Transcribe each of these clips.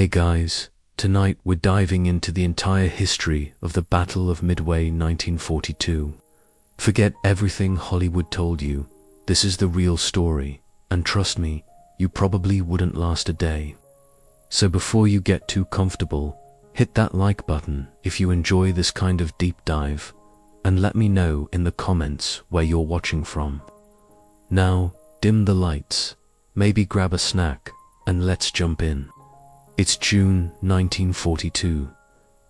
Hey guys, tonight we're diving into the entire history of the Battle of Midway 1942. Forget everything Hollywood told you. This is the real story, and trust me, you probably wouldn't last a day. So before you get too comfortable, hit that like button if you enjoy this kind of deep dive, and let me know in the comments where you're watching from. Now, dim the lights, maybe grab a snack, and let's jump in. It's June 1942.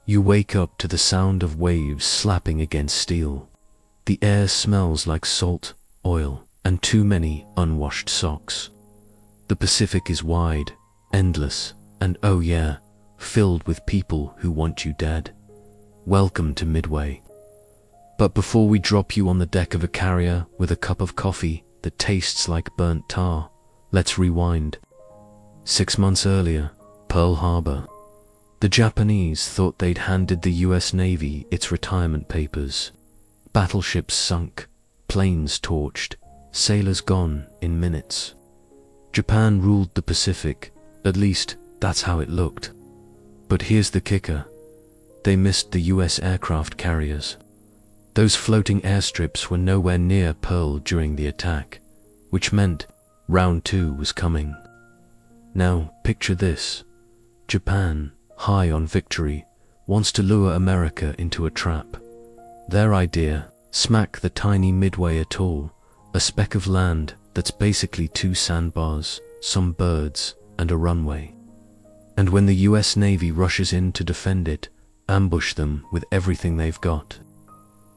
You wake up to the sound of waves slapping against steel. The air smells like salt, oil, and too many unwashed socks. The Pacific is wide, endless, and oh yeah, filled with people who want you dead. Welcome to Midway. But before we drop you on the deck of a carrier with a cup of coffee that tastes like burnt tar, let's rewind. 6 months earlier, Pearl Harbor. The Japanese thought they'd handed the US Navy its retirement papers. Battleships sunk, planes torched, sailors gone in minutes. Japan ruled the Pacific, at least that's how it looked. But here's the kicker. They missed the US aircraft carriers. Those floating airstrips were nowhere near Pearl during the attack, which meant round 2 was coming. Now, picture this. Japan, high on victory, wants to lure America into a trap. Their idea, smack the tiny Midway Atoll, a speck of land that's basically 2 sandbars, some birds, and a runway. And when the US Navy rushes in to defend it, ambush them with everything they've got.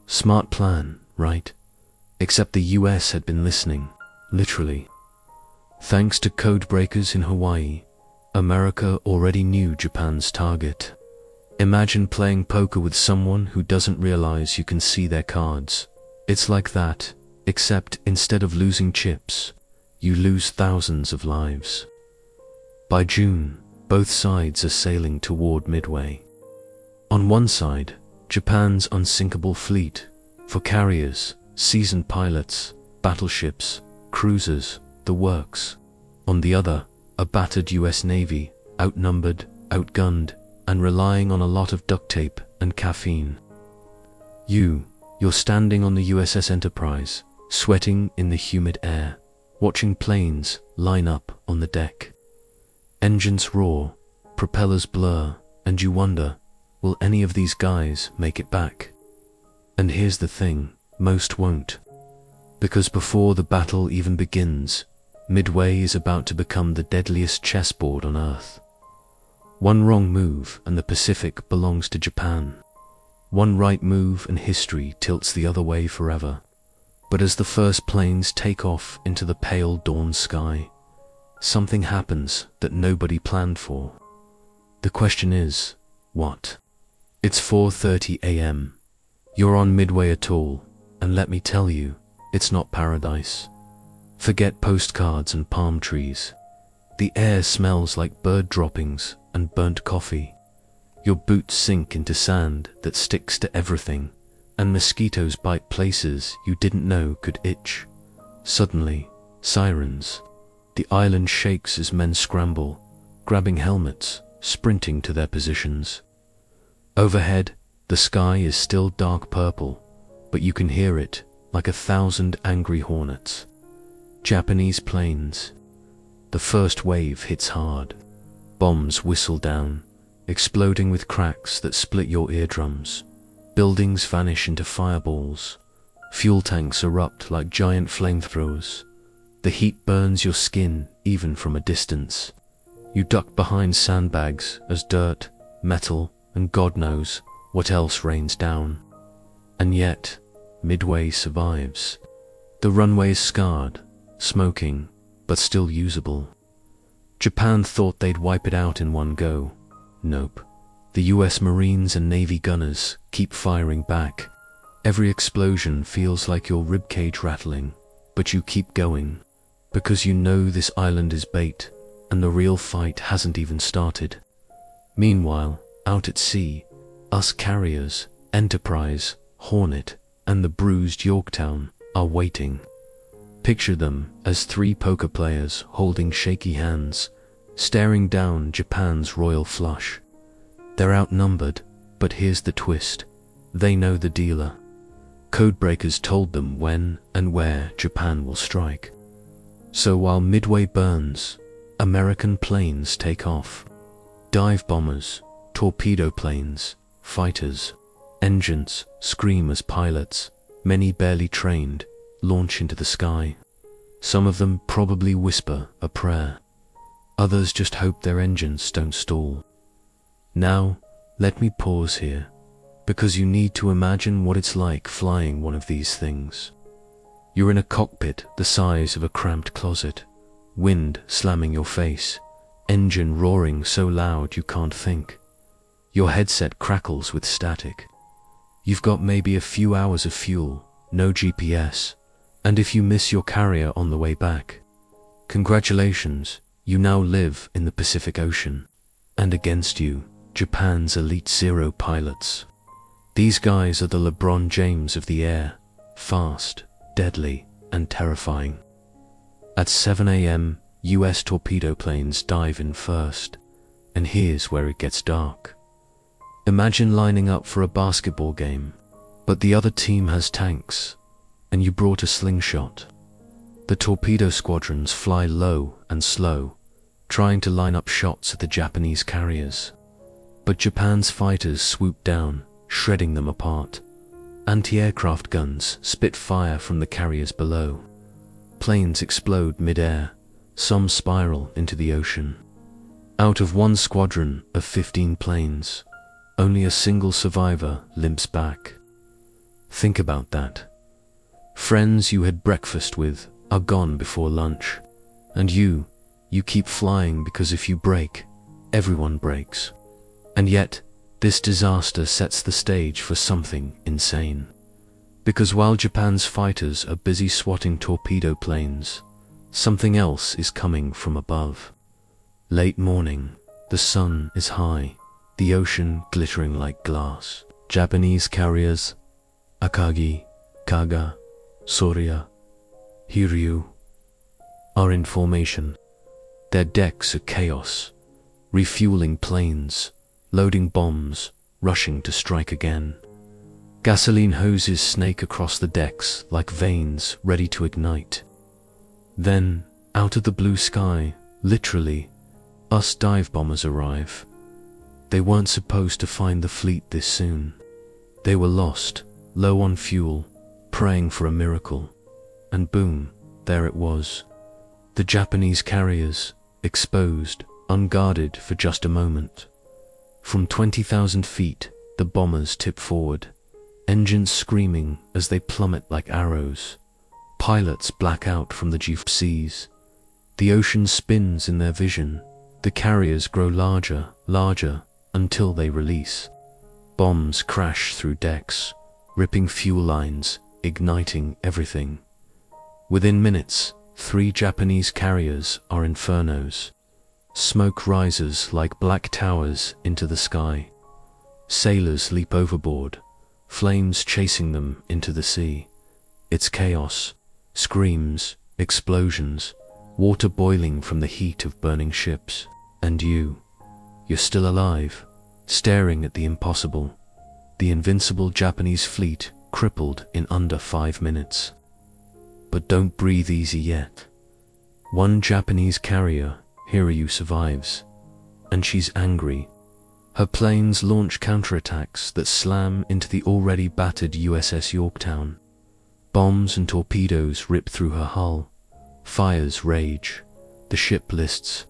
Smart plan, right? Except the US had been listening, literally. Thanks to code breakers in Hawaii, America already knew Japan's target. Imagine playing poker with someone who doesn't realize you can see their cards. It's like that, except instead of losing chips, you lose thousands of lives. By June, both sides are sailing toward Midway. On one side, Japan's unsinkable fleet, for carriers, seasoned pilots, battleships, cruisers, the works. On the other, a battered US Navy, outnumbered, outgunned, and relying on a lot of duct tape and caffeine. You're standing on the USS Enterprise, sweating in the humid air, watching planes line up on the deck. Engines roar, propellers blur, and you wonder, will any of these guys make it back? And here's the thing, most won't. Because before the battle even begins, Midway is about to become the deadliest chessboard on Earth. One wrong move and the Pacific belongs to Japan. One right move and history tilts the other way forever. But as the first planes take off into the pale dawn sky, something happens that nobody planned for. The question is, what? It's 4:30 a.m. You're on Midway Atoll, and let me tell you, it's not paradise. Forget postcards and palm trees. The air smells like bird droppings and burnt coffee. Your boots sink into sand that sticks to everything, and mosquitoes bite places you didn't know could itch. Suddenly, sirens. The island shakes as men scramble, grabbing helmets, sprinting to their positions. Overhead, the sky is still dark purple, but you can hear it like 1,000 angry hornets. Japanese planes. The first wave hits hard. Bombs whistle down, exploding with cracks that split your eardrums. Buildings vanish into fireballs. Fuel tanks erupt like giant flamethrowers. The heat burns your skin even from a distance. You duck behind sandbags as dirt, metal, and God knows what else rains down. And yet, Midway survives. The runway is scarred, smoking, but still usable. Japan thought they'd wipe it out in one go. Nope. The US Marines and Navy gunners keep firing back. Every explosion feels like your ribcage rattling, but you keep going, because you know this island is bait, and the real fight hasn't even started. Meanwhile, out at sea, us carriers, Enterprise, Hornet, and the bruised Yorktown, are waiting. Picture them as 3 poker players holding shaky hands, staring down Japan's royal flush. They're outnumbered, but here's the twist. They know the dealer. Codebreakers told them when and where Japan will strike. So while Midway burns, American planes take off. Dive bombers, torpedo planes, fighters, engines scream as pilots, many barely trained, launch into the sky. Some of them probably whisper a prayer. Others just hope their engines don't stall. Now, let me pause here, because you need to imagine what it's like flying one of these things. You're in a cockpit the size of a cramped closet, wind slamming your face, engine roaring so loud you can't think. Your headset crackles with static. You've got maybe a few hours of fuel, no GPS, and if you miss your carrier on the way back, congratulations, you now live in the Pacific Ocean. And against you, Japan's Elite Zero pilots. These guys are the LeBron James of the air, fast, deadly, and terrifying. At 7 a.m., US torpedo planes dive in first, and here's where it gets dark. Imagine lining up for a basketball game, but the other team has tanks, and you brought a slingshot. The torpedo squadrons fly low and slow, trying to line up shots at the Japanese carriers. But Japan's fighters swoop down, shredding them apart. Anti-aircraft guns spit fire from the carriers below. Planes explode mid-air, some spiral into the ocean. Out of one squadron of 15 planes, only a single survivor limps back. Think about that. Friends you had breakfast with are gone before lunch. And you keep flying because if you break, everyone breaks. And yet, this disaster sets the stage for something insane. Because while Japan's fighters are busy swatting torpedo planes, something else is coming from above. Late morning, the sun is high, the ocean glittering like glass. Japanese carriers, Akagi, Kaga, Sorya, Hiryu, are in formation. Their decks are chaos, refueling planes, loading bombs, rushing to strike again. Gasoline hoses snake across the decks like veins ready to ignite. Then, out of the blue sky, literally, us dive bombers arrive. They weren't supposed to find the fleet this soon. They were lost, low on fuel, praying for a miracle. And boom, there it was. The Japanese carriers, exposed, unguarded for just a moment. From 20,000 feet, the bombers tip forward, engines screaming as they plummet like arrows. Pilots black out from the deep seas. The ocean spins in their vision. The carriers grow larger, until they release. Bombs crash through decks, ripping fuel lines, igniting everything. Within minutes, 3 Japanese carriers are infernos. Smoke rises like black towers into the sky. Sailors leap overboard, flames chasing them into the sea. It's chaos, screams, explosions, water boiling from the heat of burning ships. And you're still alive, staring at the impossible. The invincible Japanese fleet crippled in under 5 minutes. But don't breathe easy yet. One Japanese carrier, Hiryu, survives, and she's angry. Her planes launch counterattacks that slam into the already battered USS Yorktown. Bombs and torpedoes rip through her hull. Fires rage. The ship lists.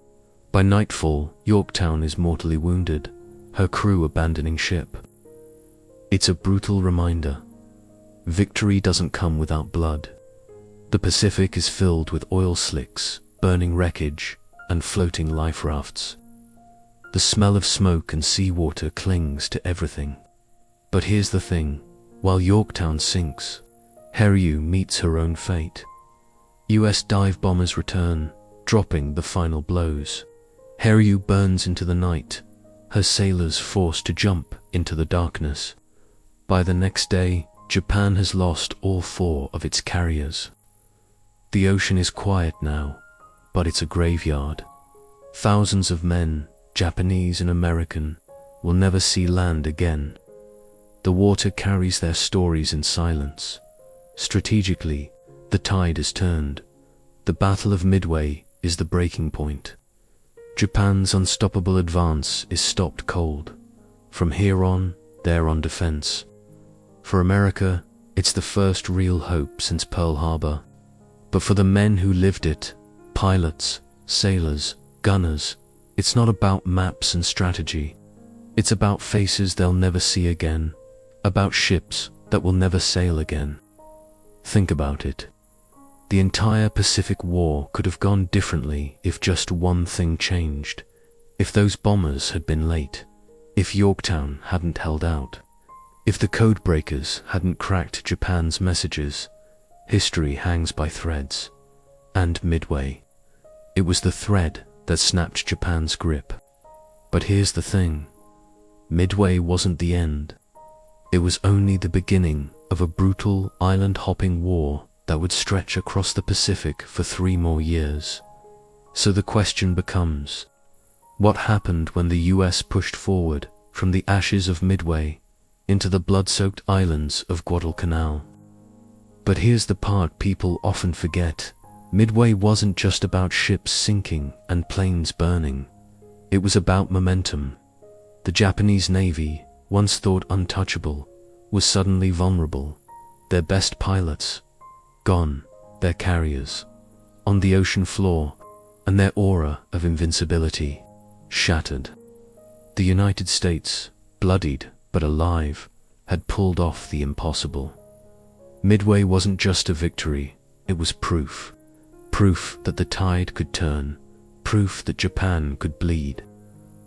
By nightfall, Yorktown is mortally wounded, her crew abandoning ship. It's a brutal reminder. Victory doesn't come without blood. The Pacific is filled with oil slicks, burning wreckage, and floating life rafts. The smell of smoke and seawater clings to everything. But here's the thing, while Yorktown sinks, Hiryu meets her own fate. US dive bombers return, dropping the final blows. Hiryu burns into the night, her sailors forced to jump into the darkness. By the next day, Japan has lost all 4 of its carriers. The ocean is quiet now, but it's a graveyard. Thousands of men, Japanese and American, will never see land again. The water carries their stories in silence. Strategically, the tide is turned. The Battle of Midway is the breaking point. Japan's unstoppable advance is stopped cold. From here on, they're on defense. For America, it's the first real hope since Pearl Harbor. But for the men who lived it, pilots, sailors, gunners, it's not about maps and strategy. It's about faces they'll never see again, about ships that will never sail again. Think about it. The entire Pacific War could have gone differently if just one thing changed. If those bombers had been late. If Yorktown hadn't held out. If the codebreakers hadn't cracked Japan's messages. History hangs by threads. And Midway. It was the thread that snapped Japan's grip. But here's the thing. Midway wasn't the end. It was only the beginning of a brutal island-hopping war that would stretch across the Pacific for 3 more years. So the question becomes, what happened when the US pushed forward from the ashes of Midway into the blood-soaked islands of Guadalcanal? But here's the part people often forget. Midway wasn't just about ships sinking and planes burning. It was about momentum. The Japanese Navy, once thought untouchable, was suddenly vulnerable. Their best pilots, gone, their carriers, on the ocean floor, and their aura of invincibility, shattered. The United States, bloodied but alive, had pulled off the impossible. Midway wasn't just a victory, it was proof. Proof that the tide could turn, proof that Japan could bleed,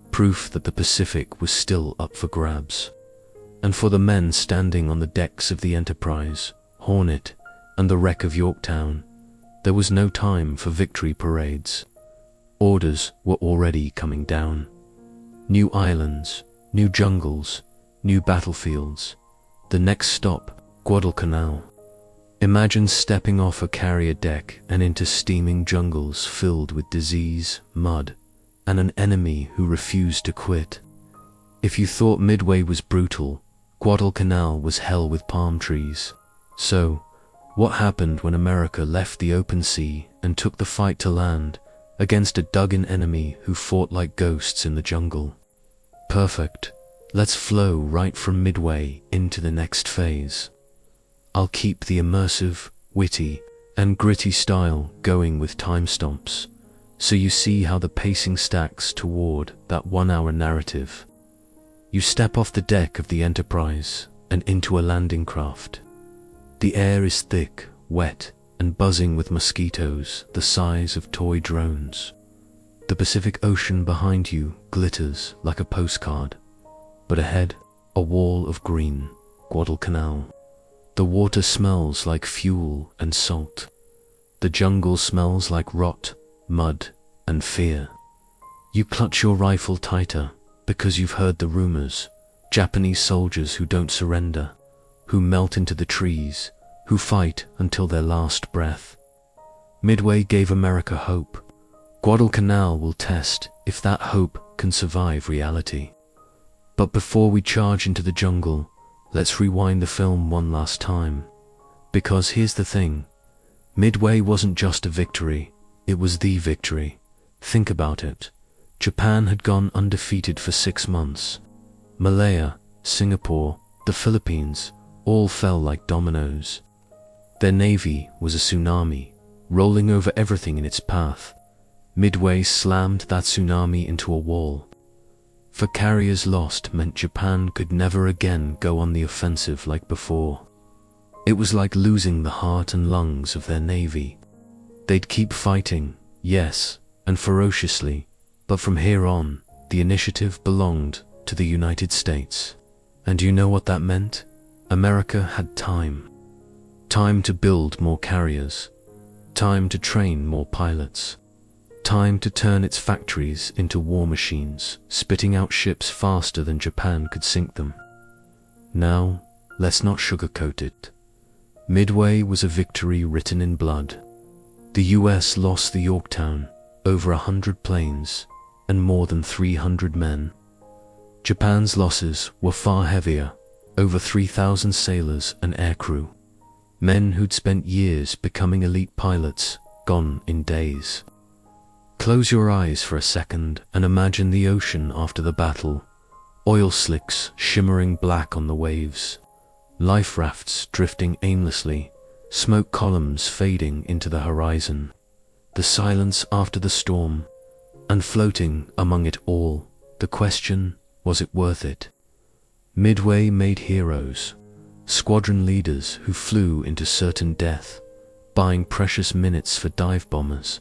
proof that the Pacific was still up for grabs. And for the men standing on the decks of the Enterprise, Hornet, and the wreck of Yorktown, there was no time for victory parades. Orders were already coming down. New islands, new jungles, new battlefields. The next stop, Guadalcanal. Imagine stepping off a carrier deck and into steaming jungles filled with disease, mud, and an enemy who refused to quit. If you thought Midway was brutal, Guadalcanal was hell with palm trees. So, what happened when America left the open sea and took the fight to land against a dug-in enemy who fought like ghosts in the jungle? Perfect. Let's flow right from Midway into the next phase. I'll keep the immersive, witty, and gritty style going with time stomps, so you see how the pacing stacks toward that 1-hour narrative. You step off the deck of the Enterprise and into a landing craft. The air is thick, wet, and buzzing with mosquitoes the size of toy drones. The Pacific Ocean behind you glitters like a postcard, but ahead, a wall of green, Guadalcanal. The water smells like fuel and salt. The jungle smells like rot, mud, and fear. You clutch your rifle tighter because you've heard the rumors. Japanese soldiers who don't surrender, who melt into the trees, who fight until their last breath. Midway gave America hope. Guadalcanal will test if that hope can survive reality. But before we charge into the jungle, let's rewind the film one last time. Because here's the thing. Midway wasn't just a victory, it was the victory. Think about it. Japan had gone undefeated for 6 months. Malaya, Singapore, the Philippines, all fell like dominoes. Their navy was a tsunami, rolling over everything in its path. Midway slammed that tsunami into a wall. For carriers lost meant Japan could never again go on the offensive like before. It was like losing the heart and lungs of their navy. They'd keep fighting, yes, and ferociously, but from here on, the initiative belonged to the United States. And you know what that meant? America had time. Time to build more carriers. Time to train more pilots. Time to turn its factories into war machines, spitting out ships faster than Japan could sink them. Now, let's not sugarcoat it. Midway was a victory written in blood. The US lost the Yorktown, over 100 planes, and more than 300 men. Japan's losses were far heavier, over 3,000 sailors and aircrew. Men who'd spent years becoming elite pilots, gone in days. Close your eyes for a second and imagine the ocean after the battle. Oil slicks shimmering black on the waves. Life rafts drifting aimlessly, smoke columns fading into the horizon. The silence after the storm, and floating among it all, the question, was it worth it? Midway made heroes, squadron leaders who flew into certain death, buying precious minutes for dive bombers.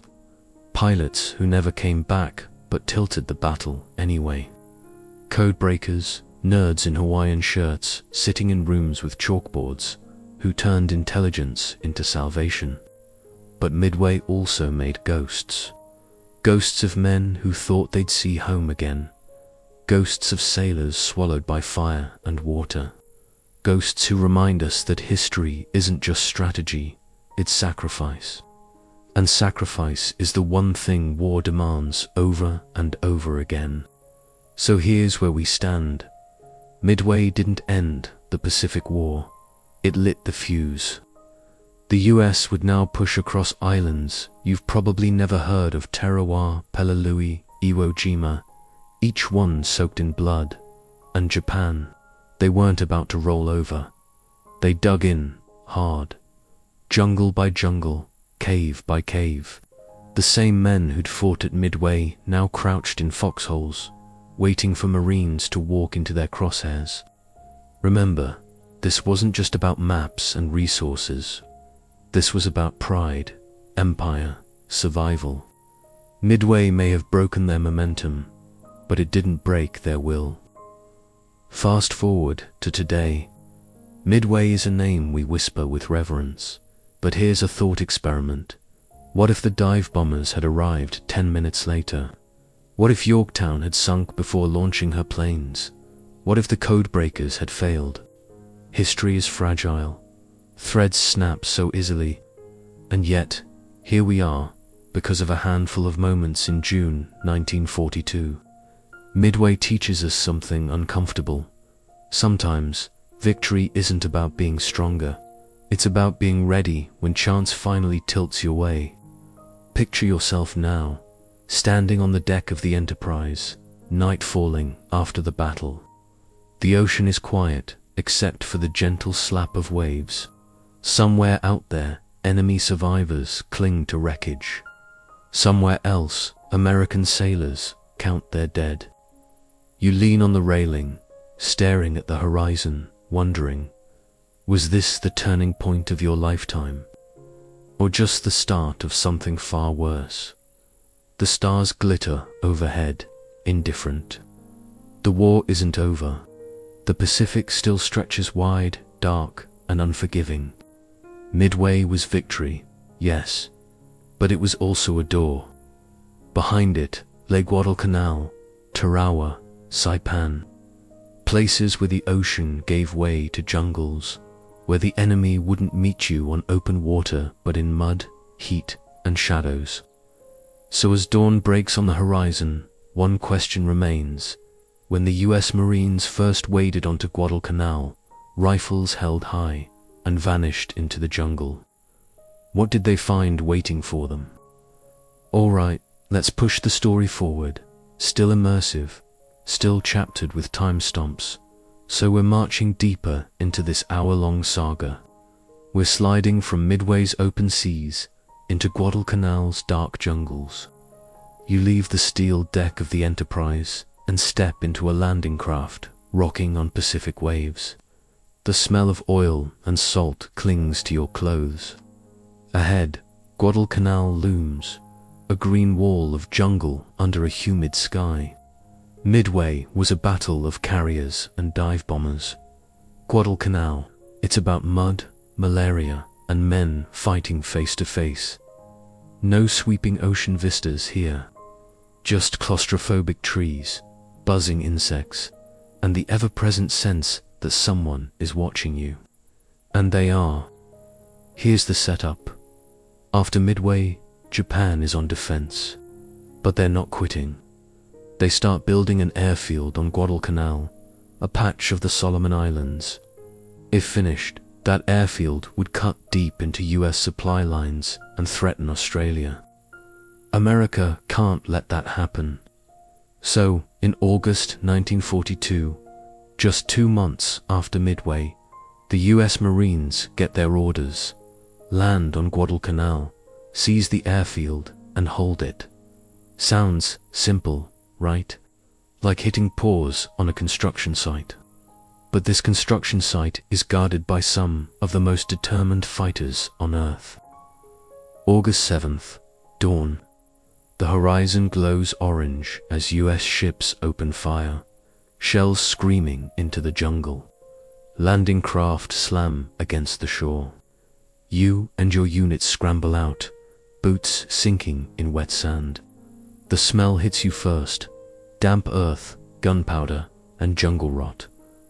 Pilots who never came back but tilted the battle anyway. Codebreakers, nerds in Hawaiian shirts sitting in rooms with chalkboards, who turned intelligence into salvation. But Midway also made ghosts. Ghosts of men who thought they'd see home again. Ghosts of sailors swallowed by fire and water. Ghosts who remind us that history isn't just strategy, it's sacrifice. And sacrifice is the one thing war demands over and over again. So here's where we stand. Midway didn't end the Pacific War. It lit the fuse. The US would now push across islands you've probably never heard of: Tarawa, Peleliu, Iwo Jima, each one soaked in blood. And Japan, they weren't about to roll over. They dug in, hard. Jungle by jungle, cave by cave. The same men who'd fought at Midway now crouched in foxholes, waiting for Marines to walk into their crosshairs. Remember, this wasn't just about maps and resources. This was about pride, empire, survival. Midway may have broken their momentum, but it didn't break their will. Fast forward to today. Midway is a name we whisper with reverence, but here's a thought experiment. What if the dive bombers had arrived 10 minutes later? What if Yorktown had sunk before launching her planes? What if the codebreakers had failed? History is fragile. Threads snap so easily. And yet, here we are, because of a handful of moments in June 1942. Midway teaches us something uncomfortable. Sometimes, victory isn't about being stronger. It's about being ready when chance finally tilts your way. Picture yourself now, standing on the deck of the Enterprise, night falling after the battle. The ocean is quiet, except for the gentle slap of waves. Somewhere out there, enemy survivors cling to wreckage. Somewhere else, American sailors count their dead. You lean on the railing, staring at the horizon, wondering, was this the turning point of your lifetime? Or just the start of something far worse? The stars glitter overhead, indifferent. The war isn't over. The Pacific still stretches wide, dark, and unforgiving. Midway was victory, yes, but it was also a door. Behind it lay Guadalcanal, Tarawa, Saipan, places where the ocean gave way to jungles, where the enemy wouldn't meet you on open water but in mud, heat, and shadows. So as dawn breaks on the horizon, one question remains. When the US Marines first waded onto Guadalcanal, rifles held high, and vanished into the jungle, what did they find waiting for them? Alright, let's push the story forward. Still immersive, still chaptered with time stomps. So we're marching deeper into this hour-long saga. We're sliding from Midway's open seas into Guadalcanal's dark jungles. You leave the steel deck of the Enterprise and step into a landing craft rocking on Pacific waves. The smell of oil and salt clings to your clothes. Ahead, Guadalcanal looms, a green wall of jungle under a humid sky. Midway was a battle of carriers and dive bombers. Guadalcanal, it's about mud, malaria, and men fighting face to face. No sweeping ocean vistas here. Just claustrophobic trees, buzzing insects, and the ever-present sense that someone is watching you. And they are. Here's the setup. After Midway, Japan is on defense. But they're not quitting. They start building an airfield on Guadalcanal, a patch of the Solomon Islands. If finished, that airfield would cut deep into US supply lines and threaten Australia. America can't let that happen. So, in August 1942, just 2 months after Midway, the US Marines get their orders, land on Guadalcanal, seize the airfield, and hold it. Sounds simple, right? Like hitting pause on a construction site. But this construction site is guarded by some of the most determined fighters on Earth. August 7th, dawn. The horizon glows orange as US ships open fire, shells screaming into the jungle. Landing craft slam against the shore. You and your unit scramble out, boots sinking in wet sand. The smell hits you first, damp earth, gunpowder, and jungle rot.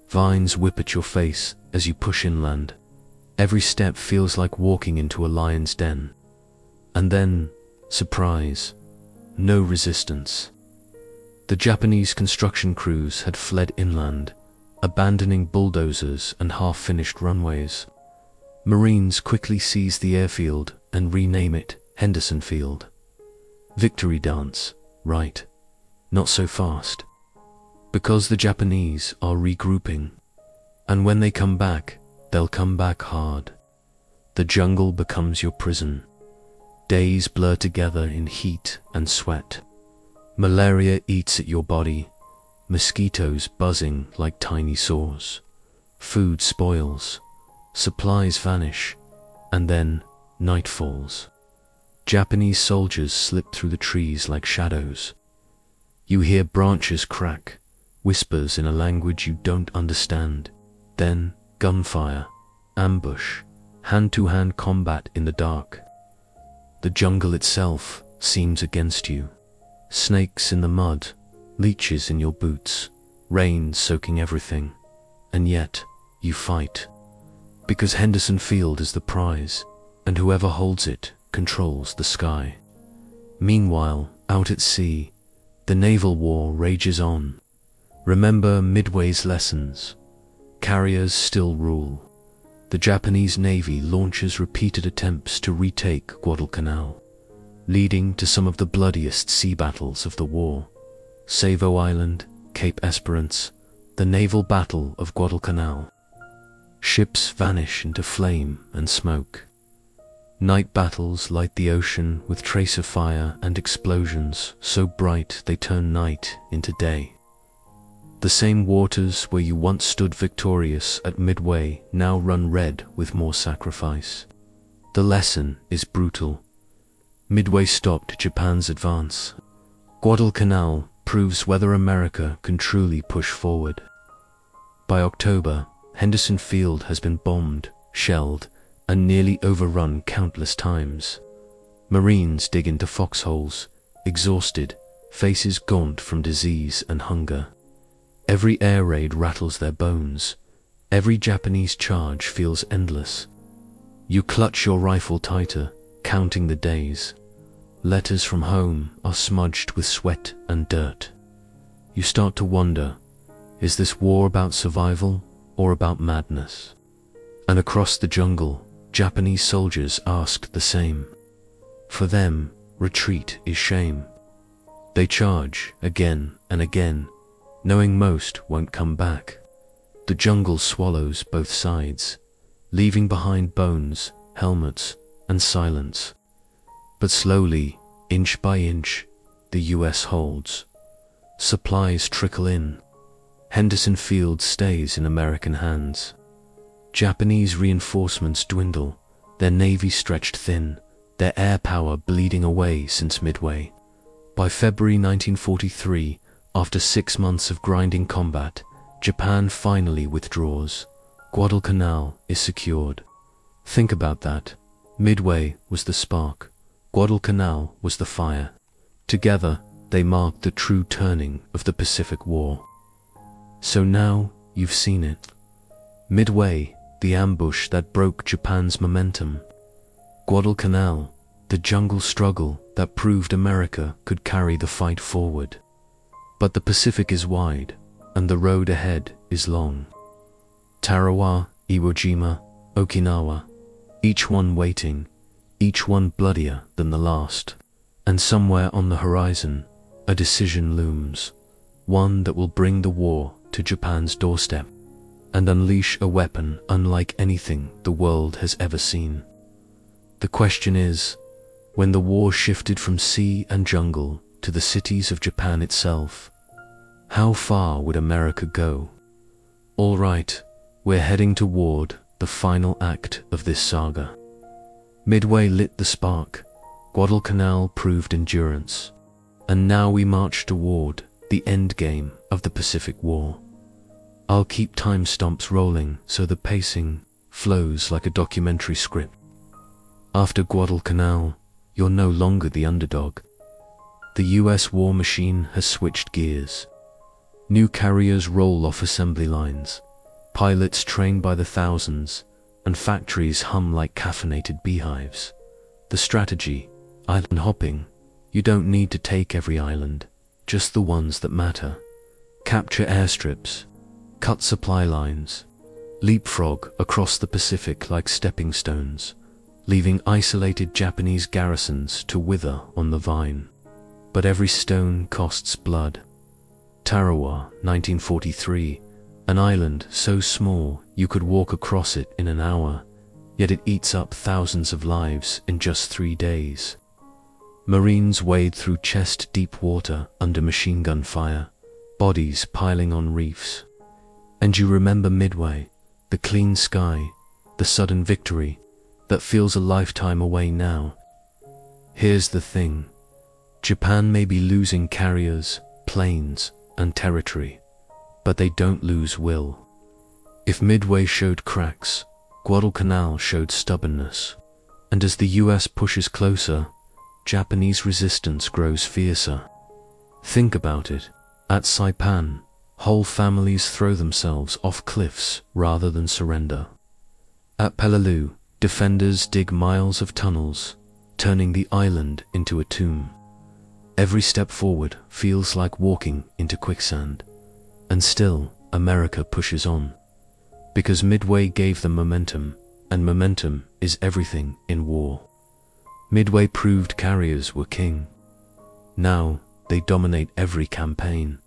Vines whip at your face as you push inland. Every step feels like walking into a lion's den. And then, surprise, no resistance. The Japanese construction crews had fled inland, abandoning bulldozers and half-finished runways. Marines quickly seize the airfield and rename it Henderson Field. Victory dance, right? Not so fast. Because the Japanese are regrouping, and when they come back, they'll come back hard. The jungle becomes your prison. Days blur together in heat and sweat. Malaria eats at your body, mosquitoes buzzing like tiny sores. Food spoils, supplies vanish, and then night falls. Japanese soldiers slip through the trees like shadows. You hear branches crack, whispers in a language you don't understand. Then gunfire, ambush, hand-to-hand combat in the dark. The jungle itself seems against you. Snakes in the mud, leeches in your boots, rain soaking everything. And yet, you fight. Because Henderson Field is the prize, and whoever holds it controls the sky. Meanwhile, out at sea, the naval war rages on. Remember Midway's lessons. Carriers still rule. The Japanese Navy launches repeated attempts to retake Guadalcanal, leading to some of the bloodiest sea battles of the war. Savo Island, Cape Esperance, the naval battle of Guadalcanal. Ships vanish into flame and smoke. Night battles light the ocean with tracer fire and explosions so bright they turn night into day. The same waters where you once stood victorious at Midway now run red with more sacrifice. The lesson is brutal. Midway stopped Japan's advance. Guadalcanal proves whether America can truly push forward. By October, Henderson Field has been bombed, shelled, and nearly overrun countless times. Marines dig into foxholes, exhausted, faces gaunt from disease and hunger. Every air raid rattles their bones. Every Japanese charge feels endless. You clutch your rifle tighter, counting the days. Letters from home are smudged with sweat and dirt. You start to wonder, is this war about survival or about madness? And across the jungle, Japanese soldiers ask the same. For them, retreat is shame. They charge again and again, knowing most won't come back. The jungle swallows both sides, leaving behind bones, helmets, and silence. But slowly, inch by inch, the US holds. Supplies trickle in. Henderson Field stays in American hands. Japanese reinforcements dwindle, their navy stretched thin, their air power bleeding away since Midway. By February 1943, after 6 months of grinding combat, Japan finally withdraws. Guadalcanal is secured. Think about that. Midway was the spark. Guadalcanal was the fire. Together, they marked the true turning of the Pacific War. So now, you've seen it. Midway, the ambush that broke Japan's momentum. Guadalcanal, the jungle struggle that proved America could carry the fight forward. But the Pacific is wide, and the road ahead is long. Tarawa, Iwo Jima, Okinawa, each one waiting, each one bloodier than the last. And somewhere on the horizon, a decision looms, one that will bring the war to Japan's doorstep and unleash a weapon unlike anything the world has ever seen. The question is, when the war shifted from sea and jungle to the cities of Japan itself, how far would America go? All right, we're heading toward the final act of this saga. Midway lit the spark, Guadalcanal proved endurance, and now we march toward the endgame of the Pacific War. I'll keep timestamps rolling so the pacing flows like a documentary script. After Guadalcanal, you're no longer the underdog. The US war machine has switched gears. New carriers roll off assembly lines, pilots train by the thousands, and factories hum like caffeinated beehives. The strategy: island hopping. You don't need to take every island, just the ones that matter. Capture airstrips, cut supply lines, leapfrog across the Pacific like stepping stones, leaving isolated Japanese garrisons to wither on the vine. But every stone costs blood. Tarawa, 1943, an island so small you could walk across it in an hour, yet it eats up thousands of lives in just 3 days. Marines wade through chest-deep water under machine gun fire, bodies piling on reefs. And you remember Midway, the clean sky, the sudden victory that feels a lifetime away now. Here's the thing: Japan may be losing carriers, planes, and territory, but they don't lose will. If Midway showed cracks, Guadalcanal showed stubbornness. And as the US pushes closer, Japanese resistance grows fiercer. Think about it. At Saipan, whole families throw themselves off cliffs rather than surrender. At Peleliu, defenders dig miles of tunnels, turning the island into a tomb. Every step forward feels like walking into quicksand. And still, America pushes on. Because Midway gave them momentum, and momentum is everything in war. Midway proved carriers were king. Now, they dominate every campaign.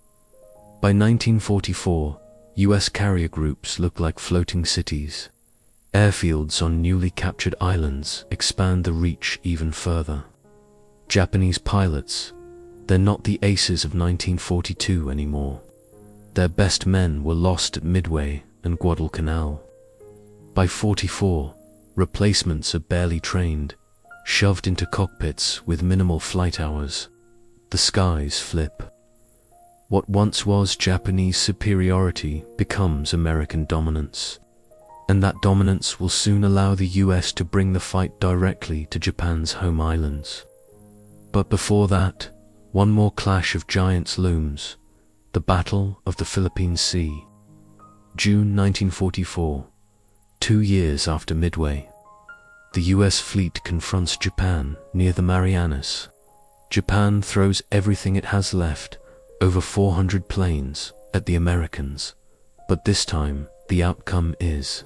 By 1944, US carrier groups look like floating cities. Airfields on newly captured islands expand the reach even further. Japanese pilots, they're not the aces of 1942 anymore. Their best men were lost at Midway and Guadalcanal. By 44, replacements are barely trained, shoved into cockpits with minimal flight hours. The skies flip. What once was Japanese superiority becomes American dominance. And that dominance will soon allow the US to bring the fight directly to Japan's home islands. But before that, one more clash of giants looms: the Battle of the Philippine Sea. June 1944, 2 years after Midway. The US fleet confronts Japan near the Marianas. Japan throws everything it has left, over 400 planes, at the Americans. But this time, the outcome is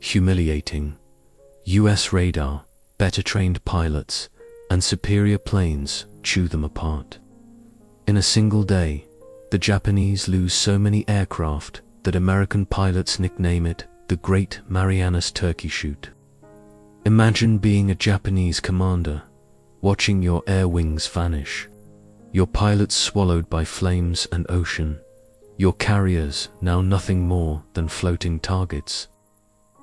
humiliating. US radar, better trained pilots, and superior planes chew them apart. In a single day, the Japanese lose so many aircraft that American pilots nickname it the Great Marianas Turkey Shoot. Imagine being a Japanese commander, watching your air wings vanish, your pilots swallowed by flames and ocean, your carriers now nothing more than floating targets.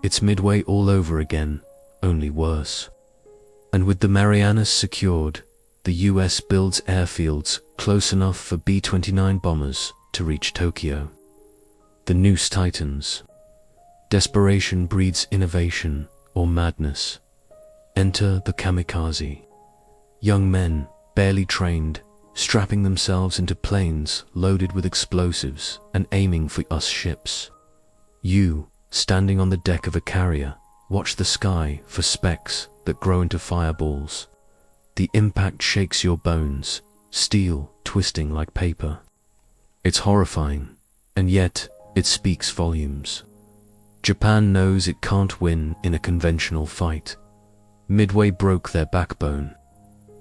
It's Midway all over again, only worse. And with the Marianas secured, the US builds airfields close enough for B-29 bombers to reach Tokyo. The noose tightens. Desperation breeds innovation or madness. Enter the kamikaze. Young men, barely trained, strapping themselves into planes loaded with explosives and aiming for US ships. You, standing on the deck of a carrier, watch the sky for specks that grow into fireballs. The impact shakes your bones, steel twisting like paper. It's horrifying, and yet it speaks volumes. Japan knows it can't win in a conventional fight. Midway broke their backbone.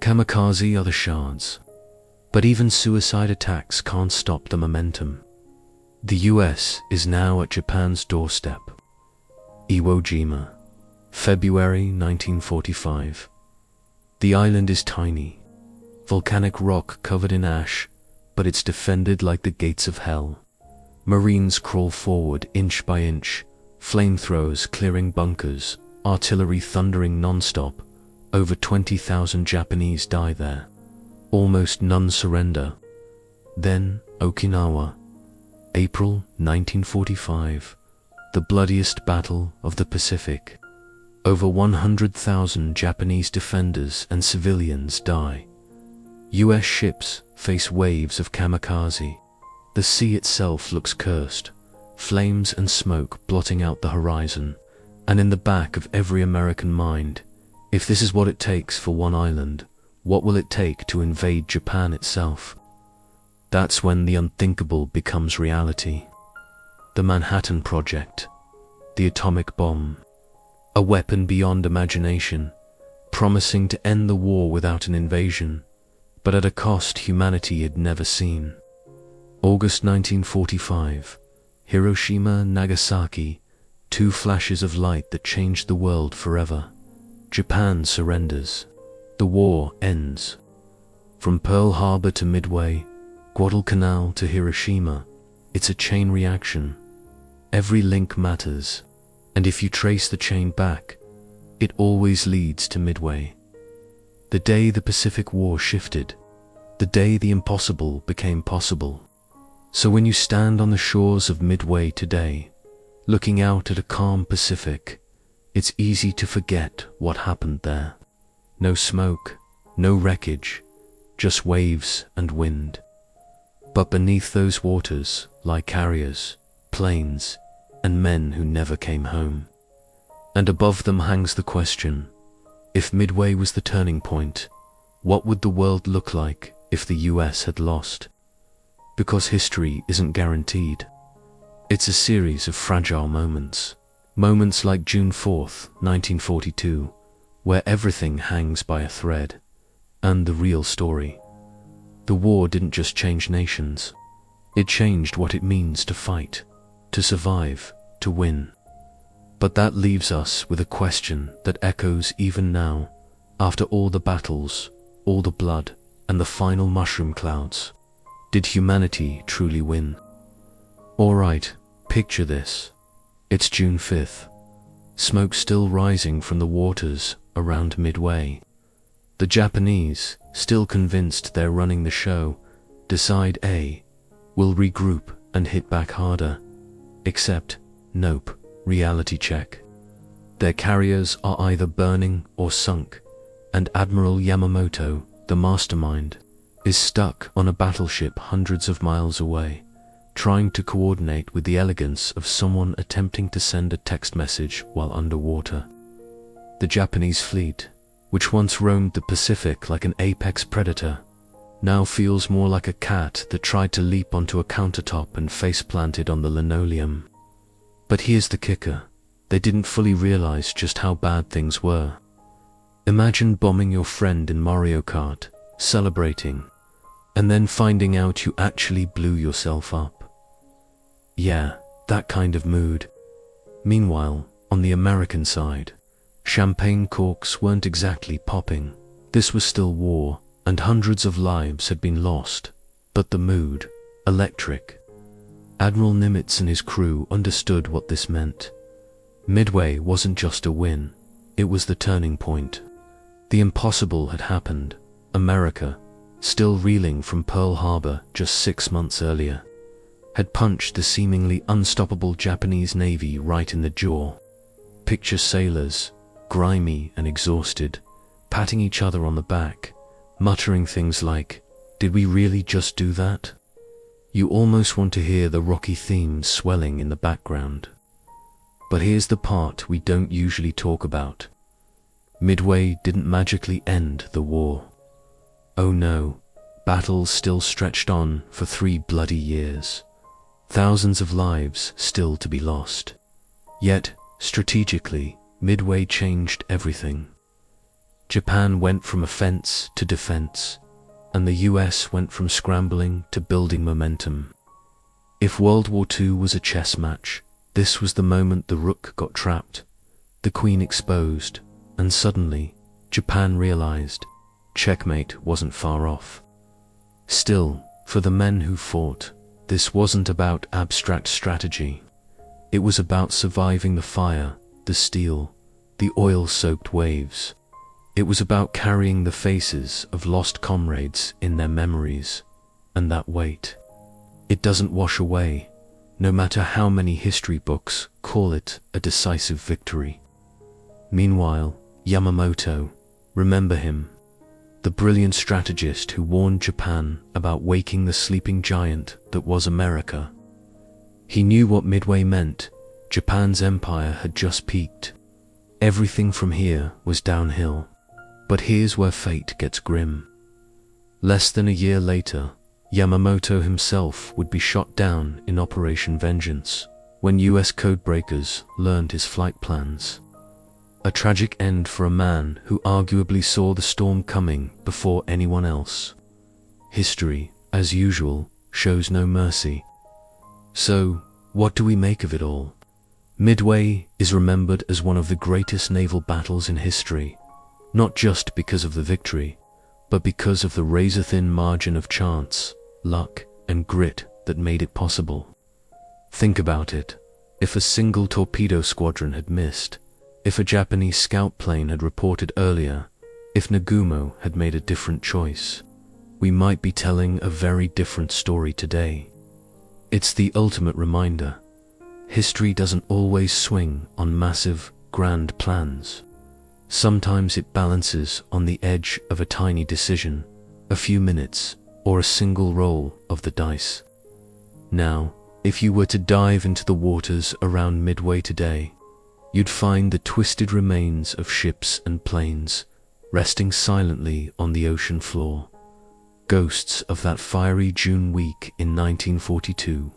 Kamikaze are the shards. But even suicide attacks can't stop the momentum. The US is now at Japan's doorstep. Iwo Jima, February 1945. The island is tiny, volcanic rock covered in ash, but it's defended like the gates of hell. Marines crawl forward inch by inch, flamethrowers clearing bunkers, artillery thundering non-stop. Over 20,000 Japanese die there. Almost none surrender. Then Okinawa, April 1945, the bloodiest battle of the Pacific. Over 100,000 Japanese defenders and civilians die. US ships face waves of kamikaze. The sea itself looks cursed, flames and smoke blotting out the horizon, and in the back of every American mind, if this is what it takes for one island, what will it take to invade Japan itself? That's when the unthinkable becomes reality. The Manhattan Project, the atomic bomb, a weapon beyond imagination, promising to end the war without an invasion, but at a cost humanity had never seen. August 1945, Hiroshima, Nagasaki, two flashes of light that changed the world forever. Japan surrenders. The war ends. From Pearl Harbor to Midway, Guadalcanal to Hiroshima, it's a chain reaction. Every link matters, and if you trace the chain back, it always leads to Midway. The day the Pacific War shifted, the day the impossible became possible. So when you stand on the shores of Midway today, looking out at a calm Pacific, it's easy to forget what happened there. No smoke, no wreckage, just waves and wind. But beneath those waters lie carriers, planes, and men who never came home. And above them hangs the question, if Midway was the turning point, what would the world look like if the US had lost? Because history isn't guaranteed. It's a series of fragile moments. Moments like June 4th, 1942, where everything hangs by a thread. And the real story. The war didn't just change nations. It changed what it means to fight, to survive, to win. But that leaves us with a question that echoes even now, after all the battles, all the blood, and the final mushroom clouds. Did humanity truly win? Alright, picture this. It's June 5th. Smoke still rising from the waters around Midway. The Japanese, still convinced they're running the show, decide we'll regroup and hit back harder. Except, nope, reality check. Their carriers are either burning or sunk, and Admiral Yamamoto, the mastermind, is stuck on a battleship hundreds of miles away, trying to coordinate with the elegance of someone attempting to send a text message while underwater. The Japanese fleet, which once roamed the Pacific like an apex predator, now feels more like a cat that tried to leap onto a countertop and face-planted on the linoleum. But here's the kicker. They didn't fully realize just how bad things were. Imagine bombing your friend in Mario Kart, celebrating, and then finding out you actually blew yourself up. Yeah, that kind of mood. Meanwhile, on the American side, champagne corks weren't exactly popping. This was still war, and hundreds of lives had been lost. But the mood, electric. Admiral Nimitz and his crew understood what this meant. Midway wasn't just a win, it was the turning point. The impossible had happened. America, still reeling from Pearl Harbor just 6 months earlier, had punched the seemingly unstoppable Japanese Navy right in the jaw. Picture sailors, grimy and exhausted, patting each other on the back, muttering things like, "Did we really just do that?" You almost want to hear the Rocky themes swelling in the background. But here's the part we don't usually talk about. Midway didn't magically end the war. Oh no, Battles still stretched on for 3 bloody years. Thousands of lives still to be lost. Yet, strategically, Midway changed everything. Japan went from offense to defense, and the US went from scrambling to building momentum. If World War II was a chess match, this was the moment the rook got trapped, the queen exposed, and suddenly, Japan realized checkmate wasn't far off. Still, for the men who fought, this wasn't about abstract strategy. It was about surviving the fire, the steel, the oil-soaked waves. It was about carrying the faces of lost comrades in their memories, and that weight. It doesn't wash away, no matter how many history books call it a decisive victory. Meanwhile, Yamamoto, remember him, the brilliant strategist who warned Japan about waking the sleeping giant that was America. He knew what Midway meant. Japan's empire had just peaked. Everything from here was downhill. But here's where fate gets grim. Less than a year later, Yamamoto himself would be shot down in Operation Vengeance when US codebreakers learned his flight plans. A tragic end for a man who arguably saw the storm coming before anyone else. History, as usual, shows no mercy. So, what do we make of it all? Midway is remembered as one of the greatest naval battles in history, not just because of the victory, but because of the razor-thin margin of chance, luck, and grit that made it possible. Think about it. If a single torpedo squadron had missed, if a Japanese scout plane had reported earlier, if Nagumo had made a different choice, we might be telling a very different story today. It's the ultimate reminder. History doesn't always swing on massive, grand plans. Sometimes it balances on the edge of a tiny decision, a few minutes, or a single roll of the dice. Now, if you were to dive into the waters around Midway today, you'd find the twisted remains of ships and planes resting silently on the ocean floor. Ghosts of that fiery June week in 1942.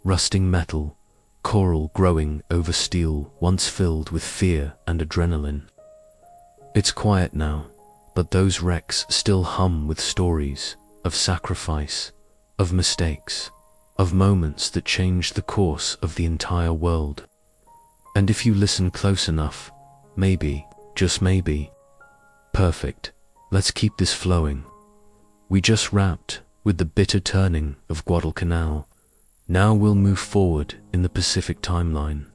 Rusting metal, coral growing over steel once filled with fear and adrenaline. It's quiet now, but those wrecks still hum with stories of sacrifice, of mistakes, of moments that changed the course of the entire world. And if you listen close enough, maybe, just maybe, perfect, let's keep this flowing. We just wrapped with the bitter turning of Guadalcanal. Now we'll move forward in the Pacific timeline,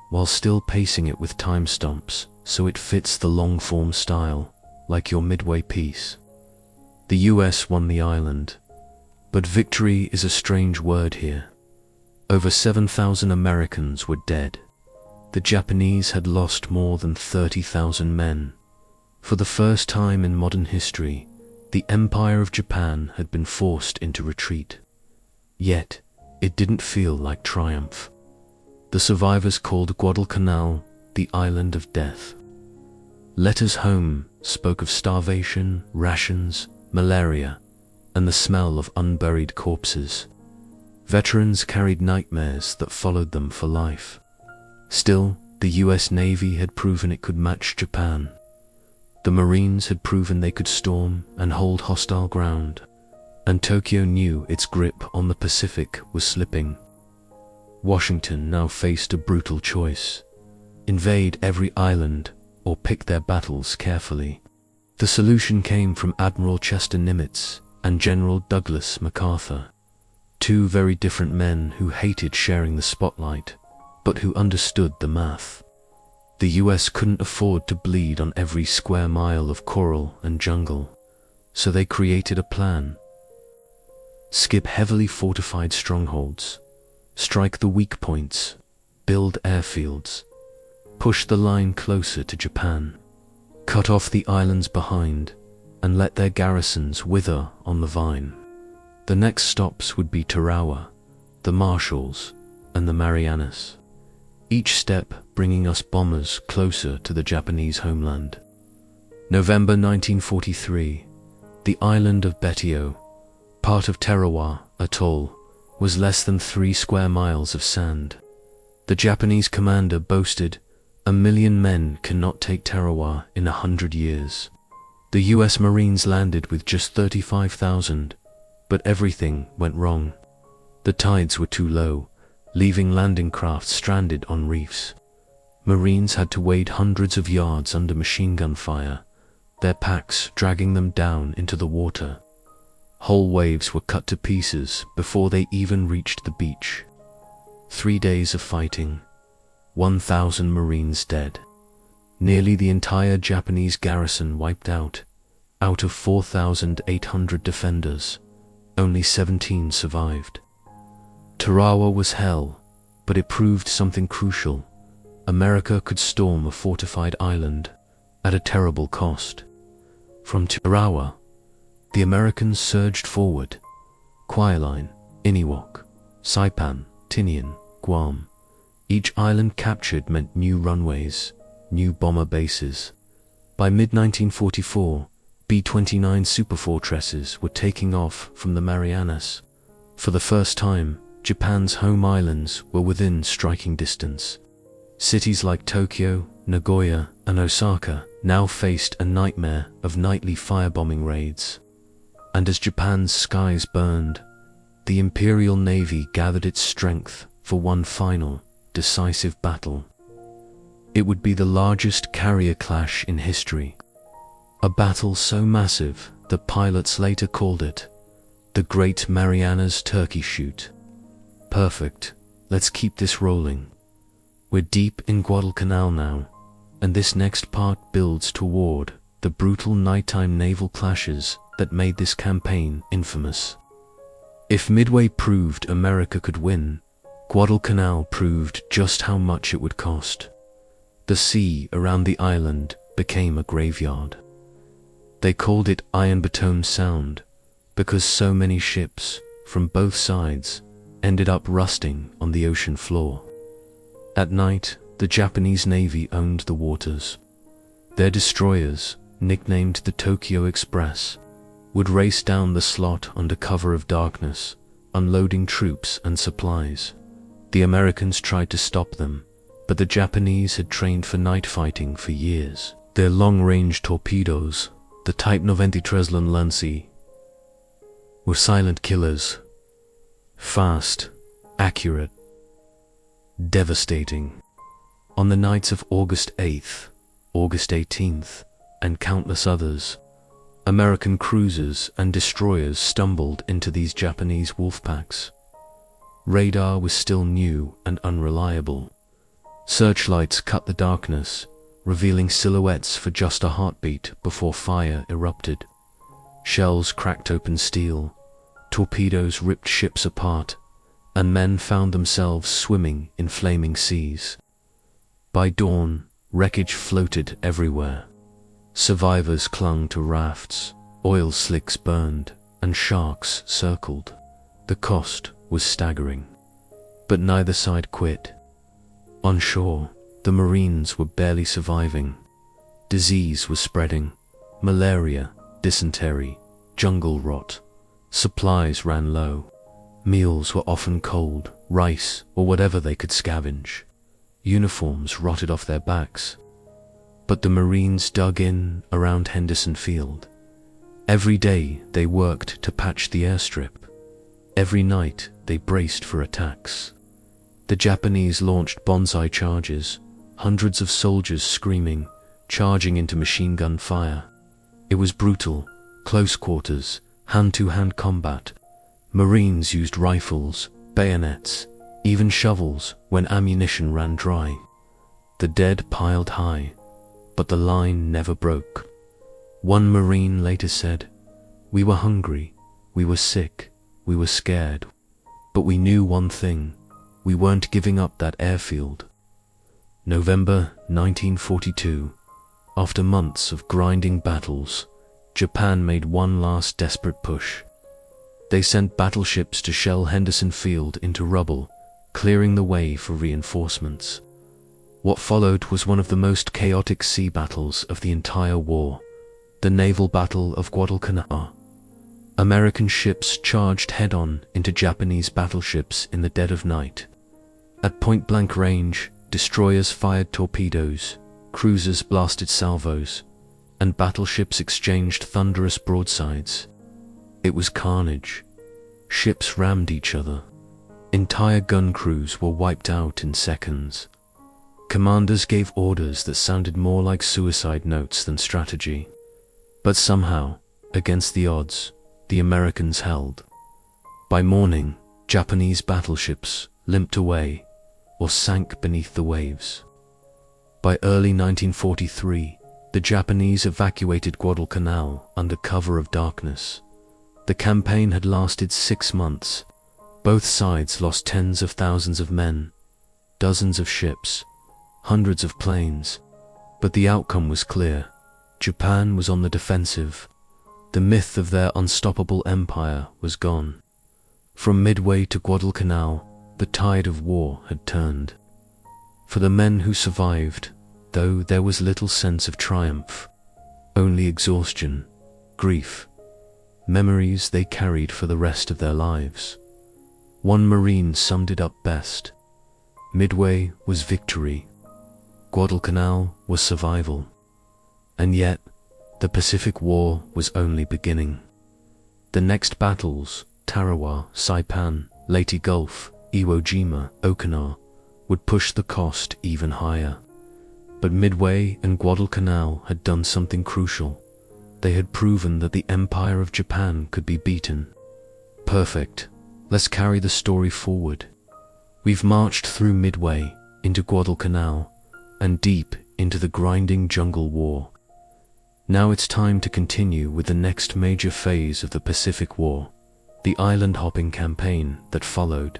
while still pacing it with time stumps so it fits the long-form style, like your Midway piece. The US won the island, but victory is a strange word here. Over 7,000 Americans were dead. The Japanese had lost more than 30,000 men. For the first time in modern history, the Empire of Japan had been forced into retreat. Yet, it didn't feel like triumph. The survivors called Guadalcanal the Island of Death. Letters home spoke of starvation, rations, malaria, and the smell of unburied corpses. Veterans carried nightmares that followed them for life. Still, the US Navy had proven it could match Japan. The Marines had proven they could storm and hold hostile ground, and Tokyo knew its grip on the Pacific was slipping. Washington now faced a brutal choice: invade every island or pick their battles carefully. The solution came from Admiral Chester Nimitz and General Douglas MacArthur, two very different men who hated sharing the spotlight, but who understood the math. The US couldn't afford to bleed on every square mile of coral and jungle, so they created a plan. Skip heavily fortified strongholds, strike the weak points, build airfields, push the line closer to Japan, cut off the islands behind, and let their garrisons wither on the vine. The next stops would be Tarawa, the Marshalls, and the Marianas, each step bringing us bombers closer to the Japanese homeland. November 1943, The island of Betio, part of Tarawa Atoll, was less than 3 square miles of sand. The Japanese commander boasted, "1 million men cannot take Tarawa in 100 years." The US Marines landed with just 35,000, but everything went wrong. The tides were too low, leaving landing craft stranded on reefs. Marines had to wade hundreds of yards under machine gun fire, their packs dragging them down into the water. Whole waves were cut to pieces before they even reached the beach. 3 days of fighting, 1,000 Marines dead. Nearly the entire Japanese garrison wiped out. Out of 4,800 defenders, only 17 survived. Tarawa was hell, but it proved something crucial. America could storm a fortified island at a terrible cost. From Tarawa, the Americans surged forward. Kwajalein, Iniwok, Saipan, Tinian, Guam. Each island captured meant new runways, new bomber bases. By mid-1944, B-29 superfortresses were taking off from the Marianas. For the first time, Japan's home islands were within striking distance. Cities like Tokyo, Nagoya, and Osaka now faced a nightmare of nightly firebombing raids. And as Japan's skies burned, the Imperial Navy gathered its strength for one final, decisive battle. It would be the largest carrier clash in history. A battle so massive that pilots later called it the Great Marianas Turkey Shoot. Perfect, let's keep this rolling. We're deep in Guadalcanal now, and this next part builds toward the brutal nighttime naval clashes that made this campaign infamous. If Midway proved America could win, Guadalcanal proved just how much it would cost. The sea around the island became a graveyard. They called it Iron Baton Sound because so many ships from both sides ended up rusting on the ocean floor. At night, the Japanese Navy owned the waters. Their destroyers, nicknamed the Tokyo Express, would race down the slot under cover of darkness, unloading troops and supplies. The Americans tried to stop them, but the Japanese had trained for night fighting for years. Their long-range torpedoes, the Type 93 Lancy, were silent killers. Fast, accurate, devastating. On the nights of August 8th, August 18th, and countless others, American cruisers and destroyers stumbled into these Japanese wolf packs. Radar was still new and unreliable. Searchlights cut the darkness, revealing silhouettes for just a heartbeat before fire erupted. Shells cracked open steel, torpedoes ripped ships apart, and men found themselves swimming in flaming seas. By dawn, wreckage floated everywhere. Survivors clung to rafts, oil slicks burned, and sharks circled. The cost was staggering. But neither side quit. On shore, the Marines were barely surviving. Disease was spreading: malaria, dysentery, jungle rot. Supplies ran low. Meals were often cold, rice or whatever they could scavenge. Uniforms rotted off their backs. But the Marines dug in around Henderson Field. Every day they worked to patch the airstrip. Every night they braced for attacks. The Japanese launched banzai charges, hundreds of soldiers screaming, charging into machine gun fire. It was brutal, close quarters, hand-to-hand combat. Marines used rifles, bayonets, even shovels when ammunition ran dry. The dead piled high, but the line never broke. One Marine later said, "We were hungry, we were sick, we were scared, but we knew one thing: we weren't giving up that airfield." November 1942. After months of grinding battles, Japan made one last desperate push. They sent battleships to shell Henderson Field into rubble, clearing the way for reinforcements. What followed was one of the most chaotic sea battles of the entire war. The Naval Battle of Guadalcanal. American ships charged head-on into Japanese battleships in the dead of night. At point-blank range, destroyers fired torpedoes, cruisers blasted salvos, and battleships exchanged thunderous broadsides. It was carnage. Ships rammed each other. Entire gun crews were wiped out in seconds. Commanders gave orders that sounded more like suicide notes than strategy. But somehow, against the odds, the Americans held. By morning, Japanese battleships limped away or sank beneath the waves. By early 1943, the Japanese evacuated Guadalcanal under cover of darkness. The campaign had lasted 6 months. Both sides lost tens of thousands of men, dozens of ships, hundreds of planes. But the outcome was clear. Japan was on the defensive. The myth of their unstoppable empire was gone. From Midway to Guadalcanal, the tide of war had turned. For the men who survived, though, there was little sense of triumph, only exhaustion, grief, memories they carried for the rest of their lives. One Marine summed it up best. Midway was victory. Guadalcanal was survival. And yet, the Pacific War was only beginning. The next battles, Tarawa, Saipan, Leyte Gulf, Iwo Jima, Okinawa, would push the cost even higher. But Midway and Guadalcanal had done something crucial. They had proven that the Empire of Japan could be beaten. Perfect. Let's carry the story forward. We've marched through Midway, into Guadalcanal, and deep into the grinding jungle war. Now it's time to continue with the next major phase of the Pacific War, the island-hopping campaign that followed.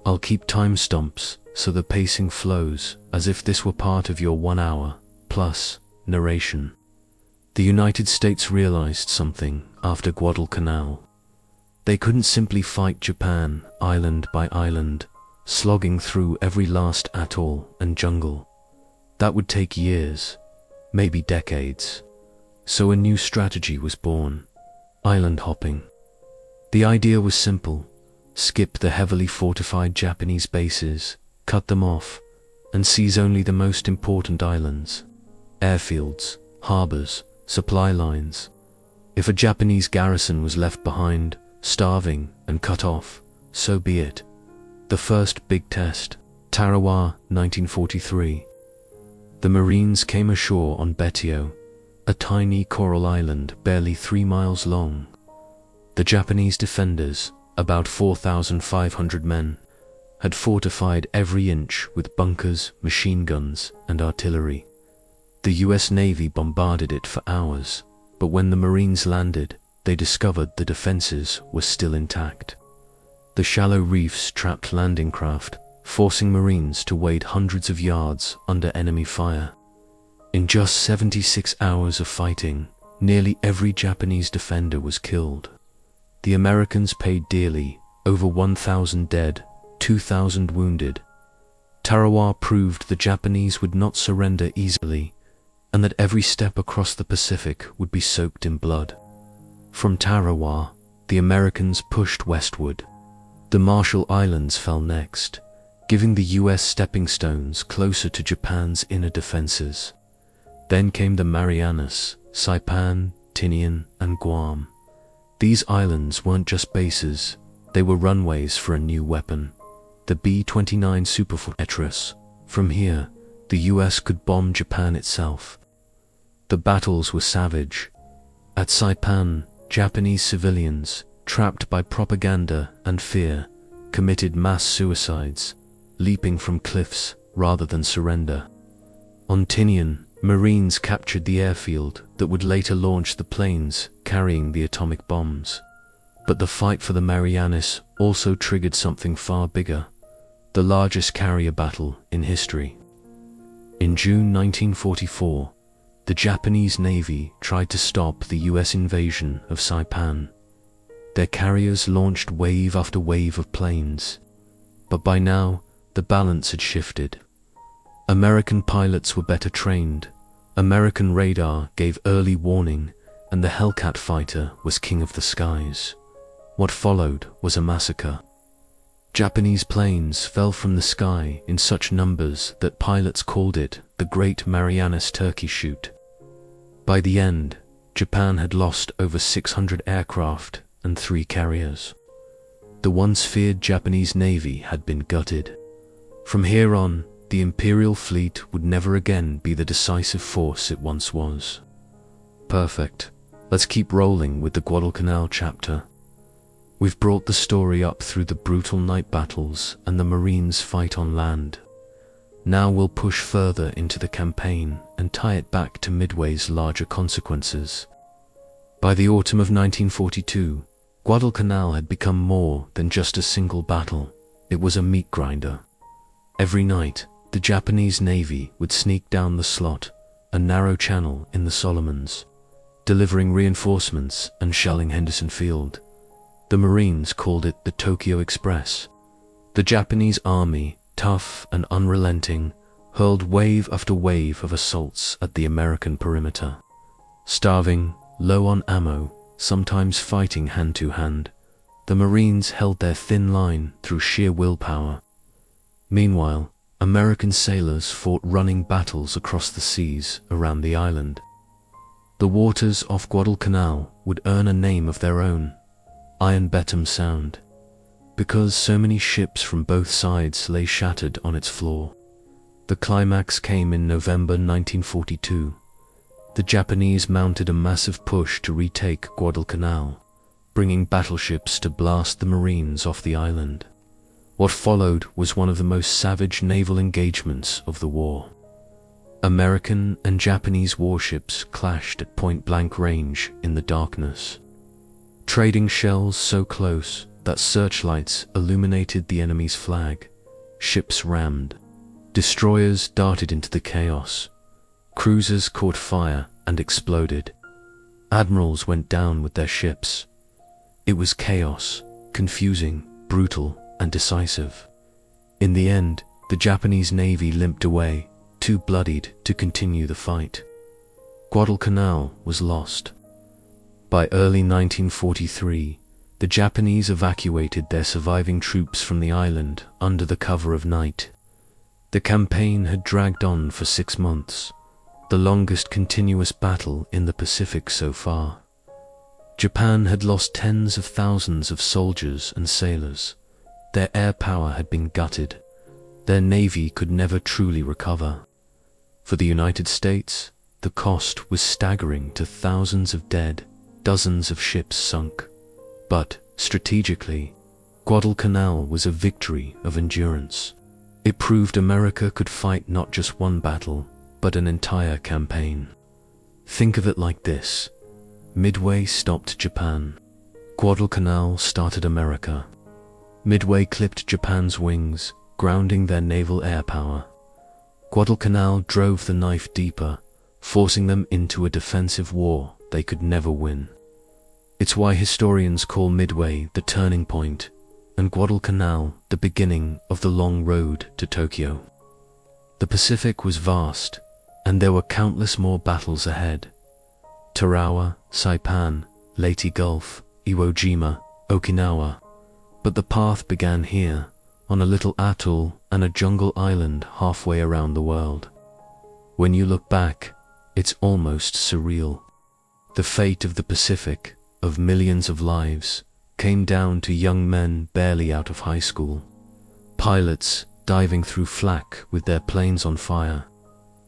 I'll keep timestamps so the pacing flows as if this were part of your 1 hour plus narration. The United States realized something after Guadalcanal. They couldn't simply fight Japan island by island, slogging through every last atoll and jungle. That would take years, maybe decades. So a new strategy was born: island hopping. The idea was simple: skip the heavily fortified Japanese bases, cut them off, and seize only the most important islands, airfields, harbors, supply lines. If a Japanese garrison was left behind, starving and cut off, so be it. The first big test, Tarawa, 1943. The Marines came ashore on Betio, a tiny coral island barely 3 miles long. The Japanese defenders, about 4,500 men, had fortified every inch with bunkers, machine guns, and artillery. The US Navy bombarded it for hours, but when the Marines landed, they discovered the defenses were still intact. The shallow reefs trapped landing craft, forcing Marines to wade hundreds of yards under enemy fire. In just 76 hours of fighting, nearly every Japanese defender was killed. The Americans paid dearly, over 1,000 dead, 2,000 wounded. Tarawa proved the Japanese would not surrender easily, and that every step across the Pacific would be soaked in blood. From Tarawa, the Americans pushed westward. The Marshall Islands fell next, giving the US stepping stones closer to Japan's inner defenses. Then came the Marianas, Saipan, Tinian, and Guam. These islands weren't just bases, they were runways for a new weapon, the B-29 Superfortress. From here, the US could bomb Japan itself. The battles were savage. At Saipan, Japanese civilians, trapped by propaganda and fear, committed mass suicides, leaping from cliffs rather than surrender. On Tinian, Marines captured the airfield that would later launch the planes carrying the atomic bombs. But the fight for the Marianas also triggered something far bigger, the largest carrier battle in history. In June 1944, the Japanese Navy tried to stop the US invasion of Saipan. Their carriers launched wave after wave of planes, but by now the balance had shifted. American pilots were better trained, American radar gave early warning, and the Hellcat fighter was king of the skies. What followed was a massacre. Japanese planes fell from the sky in such numbers that pilots called it the Great Marianas Turkey Shoot. By the end, Japan had lost over 600 aircraft and 3 carriers. The once feared Japanese Navy had been gutted. From here on, the Imperial fleet would never again be the decisive force it once was. Perfect. Let's keep rolling with the Guadalcanal chapter. We've brought the story up through the brutal night battles and the Marines' fight on land. Now we'll push further into the campaign and tie it back to Midway's larger consequences. By the autumn of 1942, Guadalcanal had become more than just a single battle. It was a meat grinder. Every night, the Japanese Navy would sneak down the Slot, a narrow channel in the Solomons, delivering reinforcements and shelling Henderson Field. The Marines called it the Tokyo Express. The Japanese army, tough and unrelenting, hurled wave after wave of assaults at the American perimeter. Starving, low on ammo, sometimes fighting hand-to-hand, the Marines held their thin line through sheer willpower. Meanwhile, American sailors fought running battles across the seas around the island. The waters off Guadalcanal would earn a name of their own, Iron Bettom Sound, because so many ships from both sides lay shattered on its floor. The climax came in November 1942. The Japanese mounted a massive push to retake Guadalcanal, bringing battleships to blast the Marines off the island. What followed was one of the most savage naval engagements of the war. American and Japanese warships clashed at point-blank range in the darkness. Trading shells so close that searchlights illuminated the enemy's flag. Ships rammed. Destroyers darted into the chaos. Cruisers caught fire and exploded. Admirals went down with their ships. It was chaos, confusing, brutal, and decisive. In the end, the Japanese Navy limped away, too bloodied to continue the fight. Guadalcanal was lost. By early 1943, the Japanese evacuated their surviving troops from the island under the cover of night. The campaign had dragged on for 6 months, the longest continuous battle in the Pacific so far. Japan had lost tens of thousands of soldiers and sailors. Their air power had been gutted. Their navy could never truly recover. For the United States, the cost was staggering to thousands of dead, dozens of ships sunk. But, strategically, Guadalcanal was a victory of endurance. It proved America could fight not just one battle, but an entire campaign. Think of it like this. Midway stopped Japan. Guadalcanal started America. Midway clipped Japan's wings, grounding their naval air power. Guadalcanal drove the knife deeper, forcing them into a defensive war they could never win. It's why historians call Midway the turning point, and Guadalcanal the beginning of the long road to Tokyo. The Pacific was vast, and there were countless more battles ahead. Tarawa, Saipan, Leyte Gulf, Iwo Jima, Okinawa. But the path began here, on a little atoll and a jungle island halfway around the world. When you look back, it's almost surreal. The fate of the Pacific, of millions of lives, came down to young men barely out of high school. Pilots diving through flak with their planes on fire.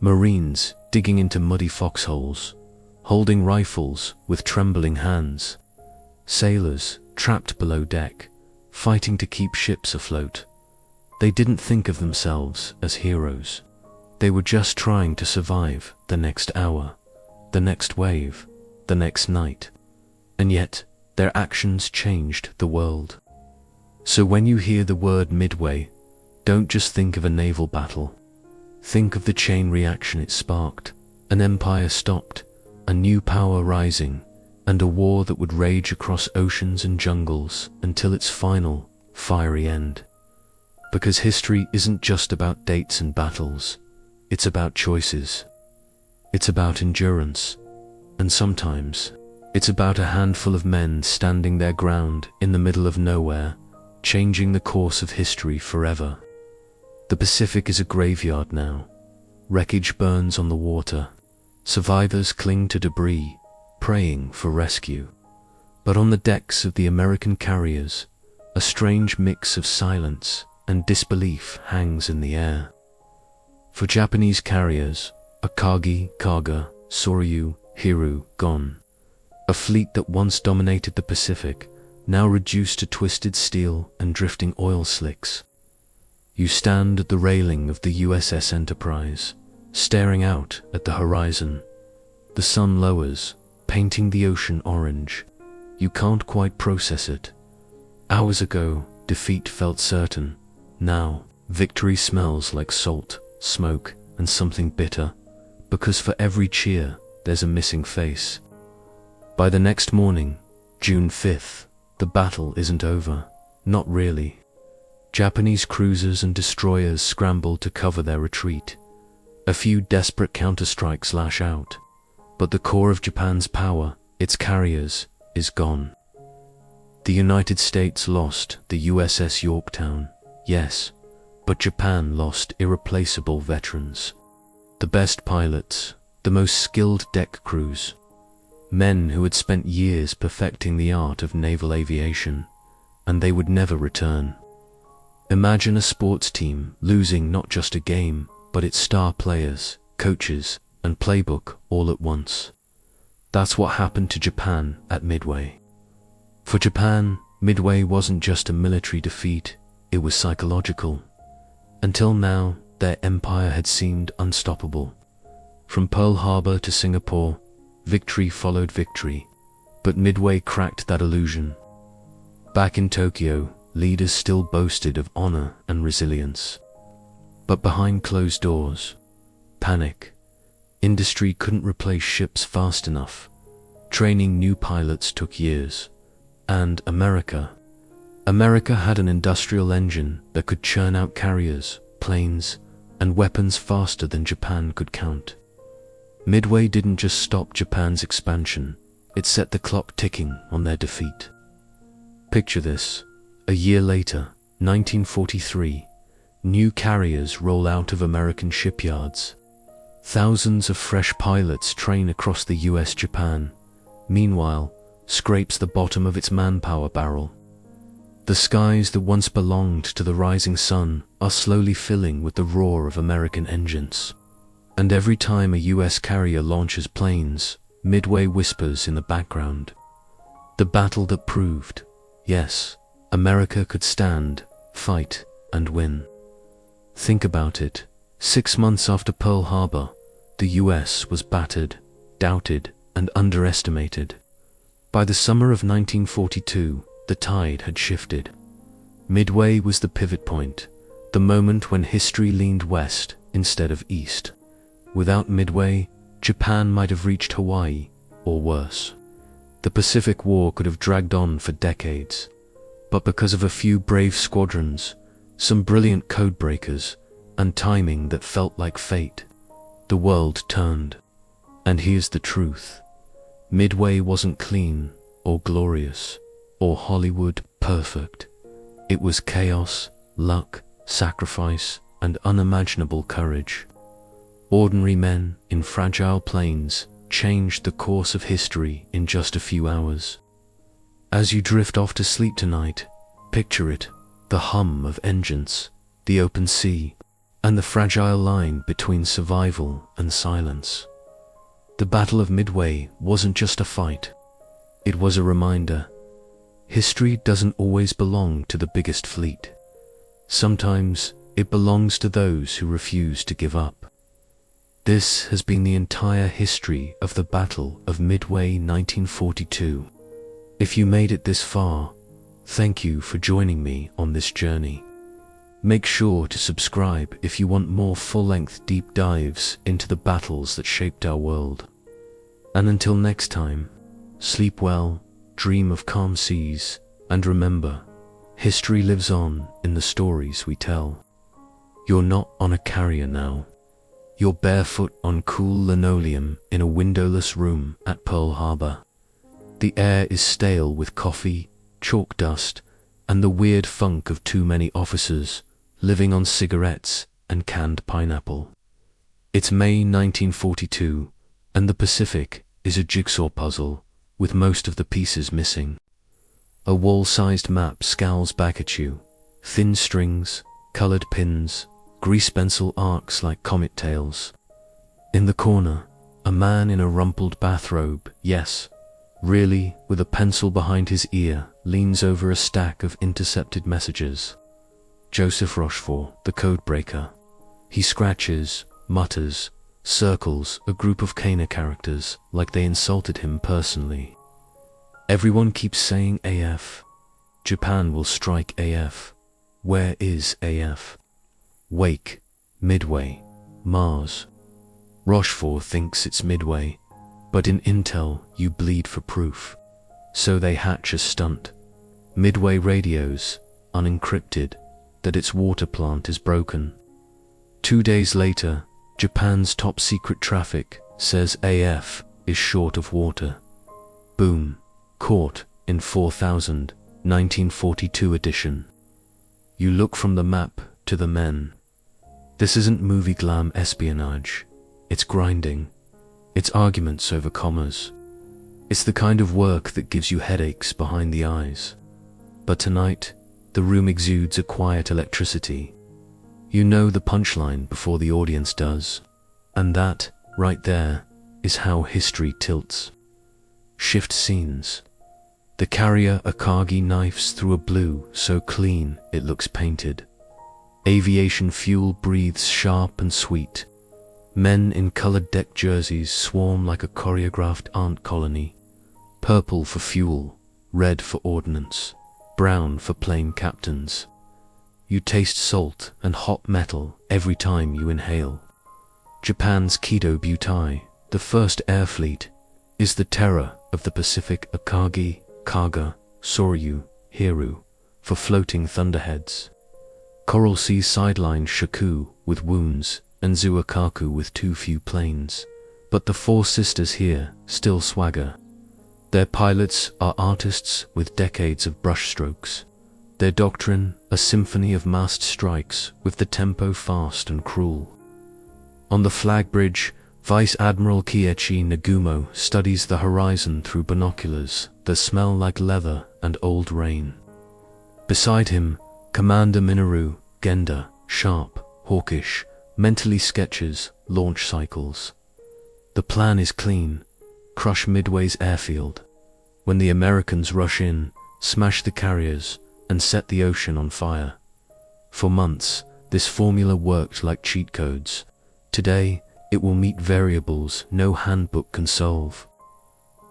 Marines digging into muddy foxholes, holding rifles with trembling hands. Sailors trapped below deck, fighting to keep ships afloat. They didn't think of themselves as heroes. They were just trying to survive the next hour, the next wave, the next night. And yet, their actions changed the world. So when you hear the word Midway, don't just think of a naval battle. Think of the chain reaction it sparked. An empire stopped, a new power rising, and a war that would rage across oceans and jungles until its final, fiery end. Because history isn't just about dates and battles, it's about choices. It's about endurance, and sometimes it's about a handful of men standing their ground in the middle of nowhere, changing the course of history forever. The Pacific is a graveyard now. Wreckage burns on the water. Survivors cling to debris, praying for rescue. But on the decks of the American carriers, a strange mix of silence and disbelief hangs in the air. For Japanese carriers, Akagi, Kaga, Soryu, Hiru, gone. A fleet that once dominated the Pacific, now reduced to twisted steel and drifting oil slicks. You stand at the railing of the USS Enterprise, staring out at the horizon. The sun lowers, painting the ocean orange. You can't quite process it. Hours ago, defeat felt certain. Now, victory smells like salt, smoke, and something bitter, because for every cheer, there's a missing face. By the next morning, June 5th, the battle isn't over. Not really. Japanese cruisers and destroyers scramble to cover their retreat. A few desperate counterstrikes lash out. But the core of Japan's power, its carriers, is gone. The United States lost the USS Yorktown, yes, but Japan lost irreplaceable veterans. The best pilots, the most skilled deck crews, men who had spent years perfecting the art of naval aviation, and they would never return. Imagine a sports team losing not just a game, but its star players, coaches, and playbook all at once. That's what happened to Japan at Midway. For Japan, Midway wasn't just a military defeat, it was psychological. Until now, their empire had seemed unstoppable. From Pearl Harbor to Singapore, victory followed victory, but Midway cracked that illusion. Back in Tokyo, leaders still boasted of honor and resilience. But behind closed doors, panic. Industry couldn't replace ships fast enough. Training new pilots took years. And America had an industrial engine that could churn out carriers, planes, and weapons faster than Japan could count. Midway didn't just stop Japan's expansion, it set the clock ticking on their defeat. Picture this. A year later, 1943, new carriers roll out of American shipyards. Thousands of fresh pilots train across the US. Japan, meanwhile, scrapes the bottom of its manpower barrel. The skies that once belonged to the rising sun are slowly filling with the roar of American engines. And every time a US carrier launches planes, Midway whispers in the background. The battle that proved, yes, America could stand, fight, and win. Think about it. 6 months after Pearl Harbor, the US was battered, doubted, and underestimated. By the summer of 1942, the tide had shifted. Midway was the pivot point, the moment when history leaned west instead of east. Without Midway, Japan might have reached Hawaii, or worse. The Pacific War could have dragged on for decades. But because of a few brave squadrons, some brilliant codebreakers, and timing that felt like fate, the world turned. And here's the truth. Midway wasn't clean, or glorious, or Hollywood perfect. It was chaos, luck, sacrifice, and unimaginable courage. Ordinary men in fragile planes changed the course of history in just a few hours. As you drift off to sleep tonight, picture it, the hum of engines, the open sea, and the fragile line between survival and silence. The Battle of Midway wasn't just a fight. It was a reminder. History doesn't always belong to the biggest fleet. Sometimes it belongs to those who refuse to give up. This has been the entire history of the Battle of Midway 1942. If you made it this far, thank you for joining me on this journey. Make sure to subscribe if you want more full-length deep dives into the battles that shaped our world. And until next time, sleep well, dream of calm seas, and remember, history lives on in the stories we tell. You're not on a carrier now. You're barefoot on cool linoleum in a windowless room at Pearl Harbor. The air is stale with coffee, chalk dust, and the weird funk of too many officers living on cigarettes and canned pineapple. It's May 1942, and the Pacific is a jigsaw puzzle with most of the pieces missing. A wall-sized map scowls back at you, thin strings, colored pins, grease pencil arcs like comet tails. In the corner, a man in a rumpled bathrobe, yes, really, with a pencil behind his ear, leans over a stack of intercepted messages. Joseph Rochefort, the codebreaker. He scratches, mutters, circles a group of Kana characters like they insulted him personally. Everyone keeps saying AF. Japan will strike AF. Where is AF? Wake, Midway, Mars. Rochefort thinks it's Midway, but in intel you bleed for proof. So they hatch a stunt. Midway radios, unencrypted, that its water plant is broken. 2 days later, Japan's top secret traffic says AF is short of water. Boom. Caught in 4000, 1942 edition. You look from the map to the men. This isn't movie glam espionage. It's grinding. It's arguments over commas. It's the kind of work that gives you headaches behind the eyes. But tonight, the room exudes a quiet electricity. You know the punchline before the audience does. And that, right there, is how history tilts. Shift scenes. The carrier Akagi knifes through a blue so clean it looks painted. Aviation fuel breathes sharp and sweet. Men in colored deck jerseys swarm like a choreographed ant colony. Purple for fuel, red for ordnance, brown for plane captains. You taste salt and hot metal every time you inhale. Japan's Kido Butai, the first air fleet, is the terror of the Pacific. Akagi, Kaga, Soryu, Hiru, for floating thunderheads. Coral Sea sidelined Shaku with wounds and Zuakaku with too few planes. But the four sisters here still swagger. Their pilots are artists with decades of brushstrokes. Their doctrine, a symphony of massed strikes with the tempo fast and cruel. On the flag bridge, Vice Admiral Kiechi Nagumo studies the horizon through binoculars that smell like leather and old rain. Beside him, Commander Minoru Genda, sharp, hawkish, mentally sketches launch cycles. The plan is clean: crush Midway's airfield. When the Americans rush in, smash the carriers, and set the ocean on fire. For months, this formula worked like cheat codes. Today, it will meet variables no handbook can solve.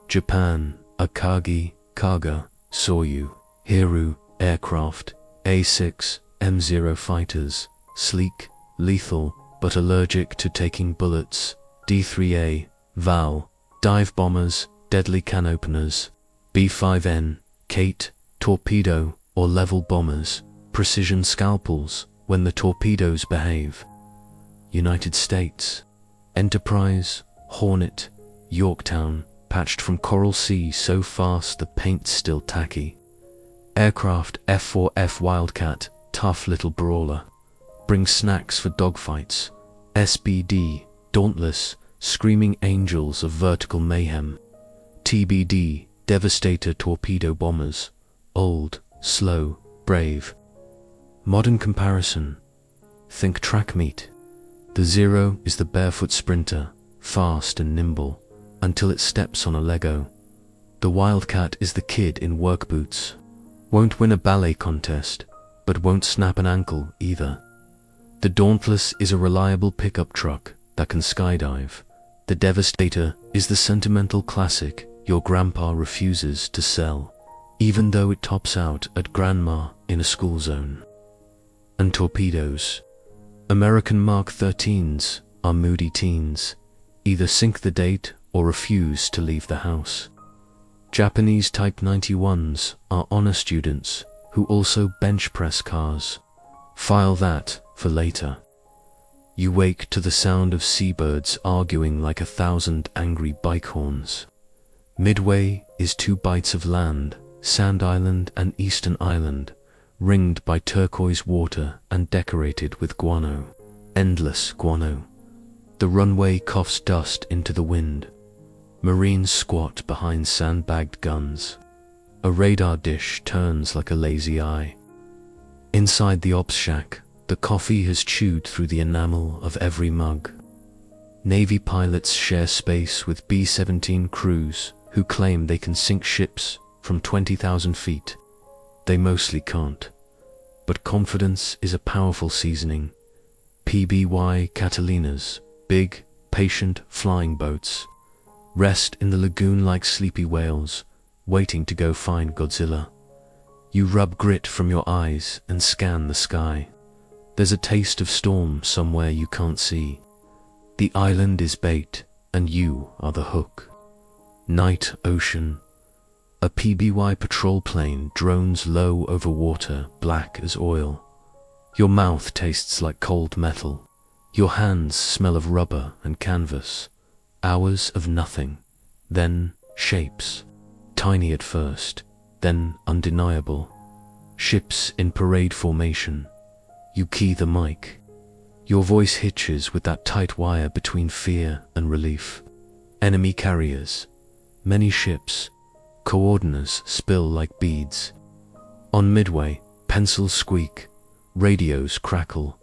Japan, Akagi, Kaga, Soryu, Hiru, aircraft, A6, M0 fighters, sleek, lethal, but allergic to taking bullets, D3A, Val, dive bombers, deadly can openers, B5N, Kate, torpedo, or level bombers, precision scalpels when the torpedoes behave. United States, Enterprise, Hornet, Yorktown, patched from Coral Sea so fast the paint's still tacky. Aircraft F4F Wildcat, tough little brawler. Brings snacks for dogfights. SBD, dauntless, screaming angels of vertical mayhem. TBD, Devastator torpedo bombers. Old, slow, brave. Modern comparison. Think track meet. The Zero is the barefoot sprinter, fast and nimble, until it steps on a Lego. The Wildcat is the kid in work boots. Won't win a ballet contest, but won't snap an ankle either. The Dauntless is a reliable pickup truck that can skydive. The Devastator is the sentimental classic your grandpa refuses to sell, even though it tops out at grandma in a school zone. And torpedoes. American Mark 13s are moody teens, either sink the date or refuse to leave the house. Japanese Type 91s are honor students who also bench press cars. File that for later. You wake to the sound of seabirds arguing like 1,000 angry bike horns. Midway is 2 bites of land, Sand Island and Eastern Island, ringed by turquoise water and decorated with guano. Endless guano. The runway coughs dust into the wind. Marines squat behind sandbagged guns. A radar dish turns like a lazy eye. Inside the ops shack, the coffee has chewed through the enamel of every mug. Navy pilots share space with B-17 crews who claim they can sink ships from 20,000 feet. They mostly can't. But confidence is a powerful seasoning. PBY Catalinas, big, patient flying boats, rest in the lagoon like sleepy whales, waiting to go find Godzilla. You rub grit from your eyes and scan the sky. There's a taste of storm somewhere you can't see. The island is bait, and you are the hook. Night ocean. A PBY patrol plane drones low over water, black as oil. Your mouth tastes like cold metal. Your hands smell of rubber and canvas. Hours of nothing, then shapes. Tiny at first, then undeniable. Ships in parade formation. You key the mic. Your voice hitches with that tight wire between fear and relief. Enemy carriers. Many ships. Coordinates spill like beads. On Midway, pencils squeak. Radios crackle.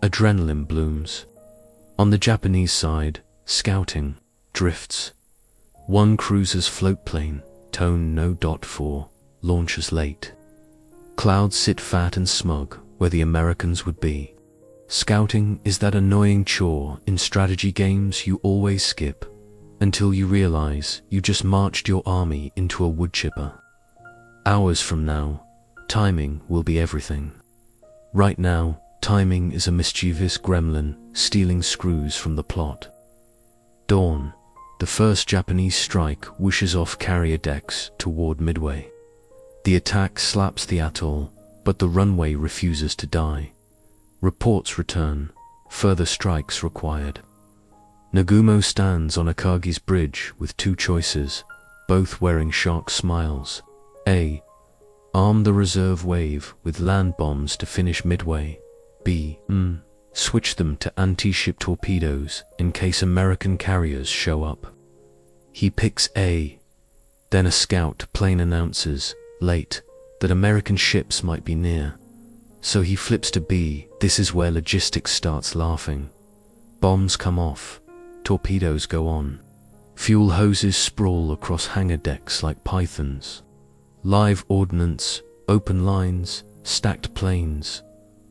Adrenaline blooms. On the Japanese side, scouting, drifts. One cruiser's float plane, tone no. 4, launches late. Clouds sit fat and smug where the Americans would be. Scouting is that annoying chore in strategy games you always skip, until you realize you just marched your army into a wood chipper. Hours from now, timing will be everything. Right now, timing is a mischievous gremlin stealing screws from the plot. Dawn. The first Japanese strike whooshes off carrier decks toward Midway. The attack slaps the atoll, but the runway refuses to die. Reports return, further strikes required. Nagumo stands on Akagi's bridge with 2 choices, both wearing shark smiles. A. Arm the reserve wave with land bombs to finish Midway. B. Switch them to anti-ship torpedoes in case American carriers show up. He picks A. Then a scout plane announces, late, that American ships might be near. So he flips to B. This is where logistics starts laughing. Bombs come off. Torpedoes go on. Fuel hoses sprawl across hangar decks like pythons. Live ordnance, open lines, stacked planes.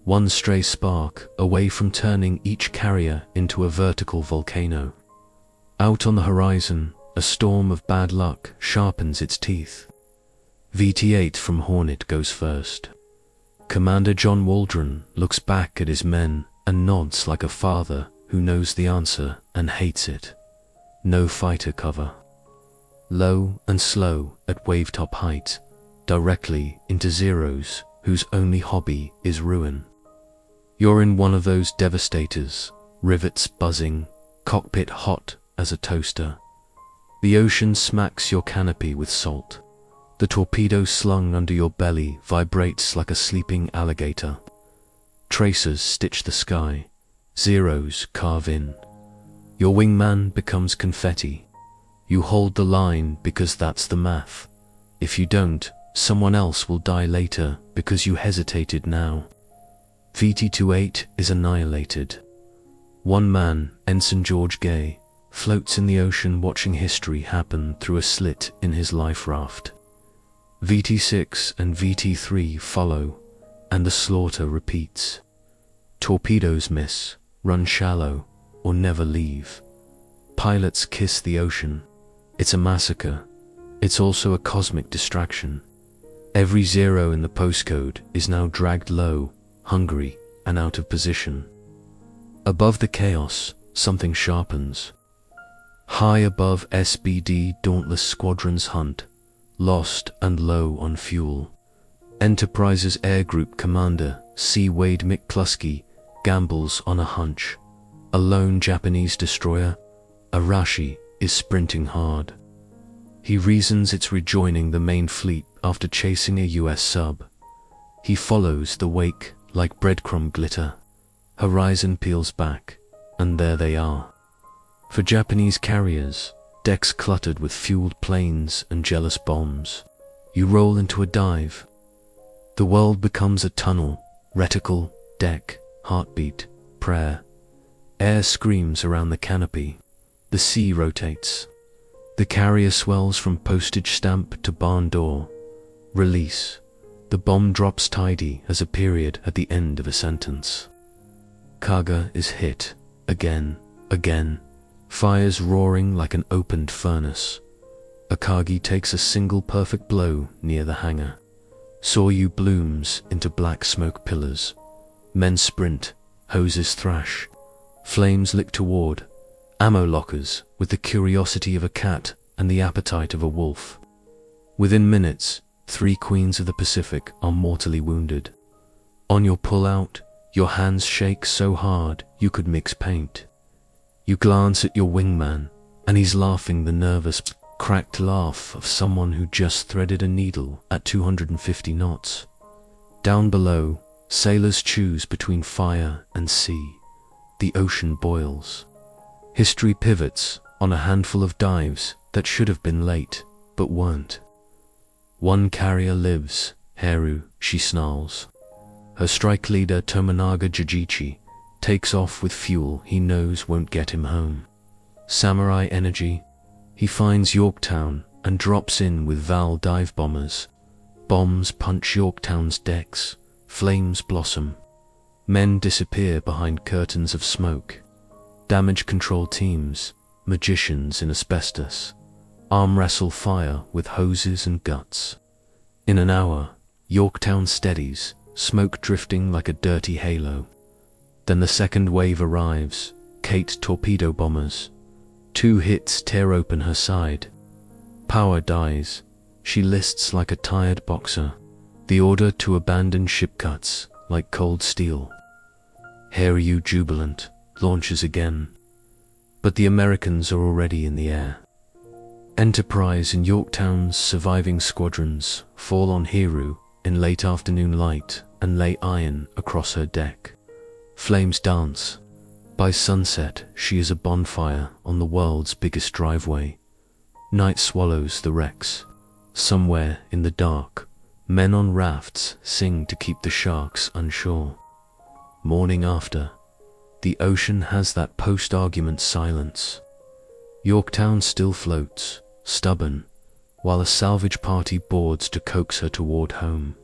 One stray spark away from turning each carrier into a vertical volcano. Out on the horizon, a storm of bad luck sharpens its teeth. VT-8 from Hornet goes first. Commander John Waldron looks back at his men and nods like a father who knows the answer and hates it. No fighter cover. Low and slow at wavetop height, directly into Zeros whose only hobby is ruin. You're in one of those devastators, rivets buzzing, cockpit hot as a toaster. The ocean smacks your canopy with salt. The torpedo slung under your belly vibrates like a sleeping alligator. Tracers stitch the sky. Zeros carve in. Your wingman becomes confetti. You hold the line because that's the math. If you don't, someone else will die later because you hesitated now. VT-28 is annihilated. One man, Ensign George Gay, floats in the ocean watching history happen through a slit in his life raft. VT-6 and VT-3 follow, and the slaughter repeats. Torpedoes miss, run shallow, or never leave. Pilots kiss the ocean. It's a massacre. It's also a cosmic distraction. Every zero in the postcode is now dragged low, hungry, and out of position. Above the chaos, something sharpens. High above SBD Dauntless Squadron's hunt, lost and low on fuel. Enterprise's Air Group Commander C. Wade McCluskey gambles on a hunch. A lone Japanese destroyer, Arashi, is sprinting hard. He reasons it's rejoining the main fleet after chasing a US sub. He follows the wake like breadcrumb glitter. Horizon peels back, and there they are. For Japanese carriers, decks cluttered with fueled planes and jealous bombs. You roll into a dive. The world becomes a tunnel, reticle, deck, heartbeat, prayer. Air screams around the canopy. The sea rotates. The carrier swells from postage stamp to barn door. Release. The bomb drops tidy as a period at the end of a sentence. Kaga is hit. Again. Fires roaring like an opened furnace. Akagi takes a single perfect blow near the hangar. Soryu blooms into black smoke pillars. Men sprint. Hoses thrash. Flames lick toward. Ammo lockers with the curiosity of a cat and the appetite of a wolf. Within minutes, 3 queens of the Pacific are mortally wounded. On your pull-out, your hands shake so hard you could mix paint. You glance at your wingman, and he's laughing the nervous, cracked laugh of someone who just threaded a needle at 250 knots. Down below, sailors choose between fire and sea. The ocean boils. History pivots on a handful of dives that should have been late, but weren't. One carrier lives, Haru, she snarls. Her strike leader Tominaga Jijichi takes off with fuel he knows won't get him home. Samurai energy, he finds Yorktown and drops in with Val dive bombers. Bombs punch Yorktown's decks, flames blossom. Men disappear behind curtains of smoke. Damage control teams, magicians in asbestos, arm wrestle fire with hoses and guts. In an hour, Yorktown steadies, smoke drifting like a dirty halo. Then the second wave arrives, Kate torpedo bombers. 2 hits tear open her side. Power dies. She lists like a tired boxer. The order to abandon ship cuts like cold steel. Hairyu jubilant, launches again. But the Americans are already in the air. Enterprise and Yorktown's surviving squadrons fall on Haru in late afternoon light and lay iron across her deck. Flames dance. By sunset, she is a bonfire on the world's biggest driveway. Night swallows the wrecks. Somewhere in the dark, men on rafts sing to keep the sharks unshore. Morning after, the ocean has that post-argument silence. Yorktown still floats, stubborn, while a salvage party boards to coax her toward home.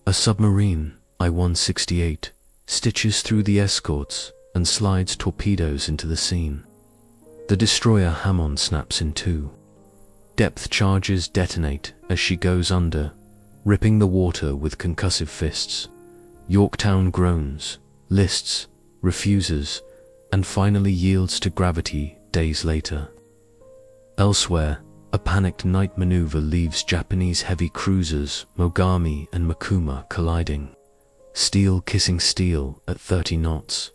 A submarine, I-168, stitches through the escorts and slides torpedoes into the scene. The destroyer Hammond snaps in 2. Depth charges detonate as she goes under, ripping the water with concussive fists. Yorktown groans, lists, refuses, and finally yields to gravity days later. Elsewhere, a panicked night maneuver leaves Japanese heavy cruisers Mogami and Makuma colliding. Steel kissing steel at 30 knots.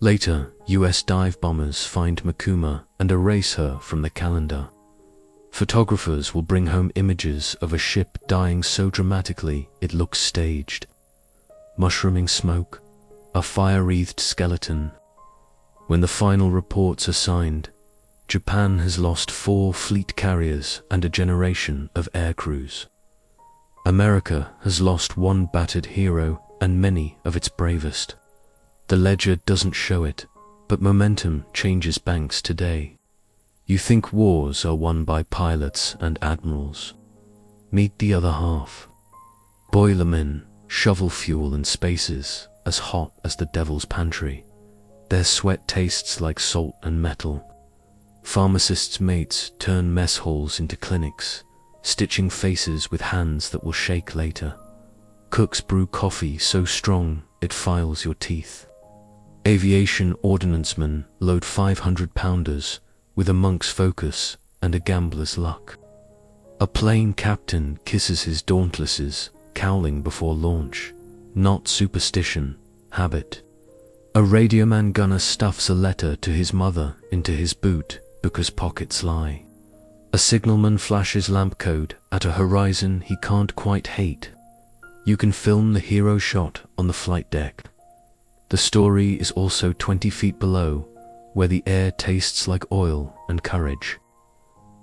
Later, US dive bombers find Makuma and erase her from the calendar. Photographers will bring home images of a ship dying so dramatically it looks staged. Mushrooming smoke, a fire-wreathed skeleton. When the final reports are signed, Japan has lost 4 fleet carriers and a generation of air crews. America has lost 1 battered hero and many of its bravest. The ledger doesn't show it, but momentum changes banks today. You think wars are won by pilots and admirals. Meet the other half. Boilermen shovel fuel in spaces as hot as the devil's pantry. Their sweat tastes like salt and metal. Pharmacists' mates turn mess halls into clinics, stitching faces with hands that will shake later. Cooks brew coffee so strong it files your teeth. Aviation ordnancemen load 500-pounders with a monk's focus and a gambler's luck. A plane captain kisses his dauntlesses, cowling before launch. Not superstition, habit. A radioman gunner stuffs a letter to his mother into his boot because pockets lie. A signalman flashes lamp code at a horizon he can't quite hate. You can film the hero shot on the flight deck. The story is also 20 feet below, where the air tastes like oil and courage.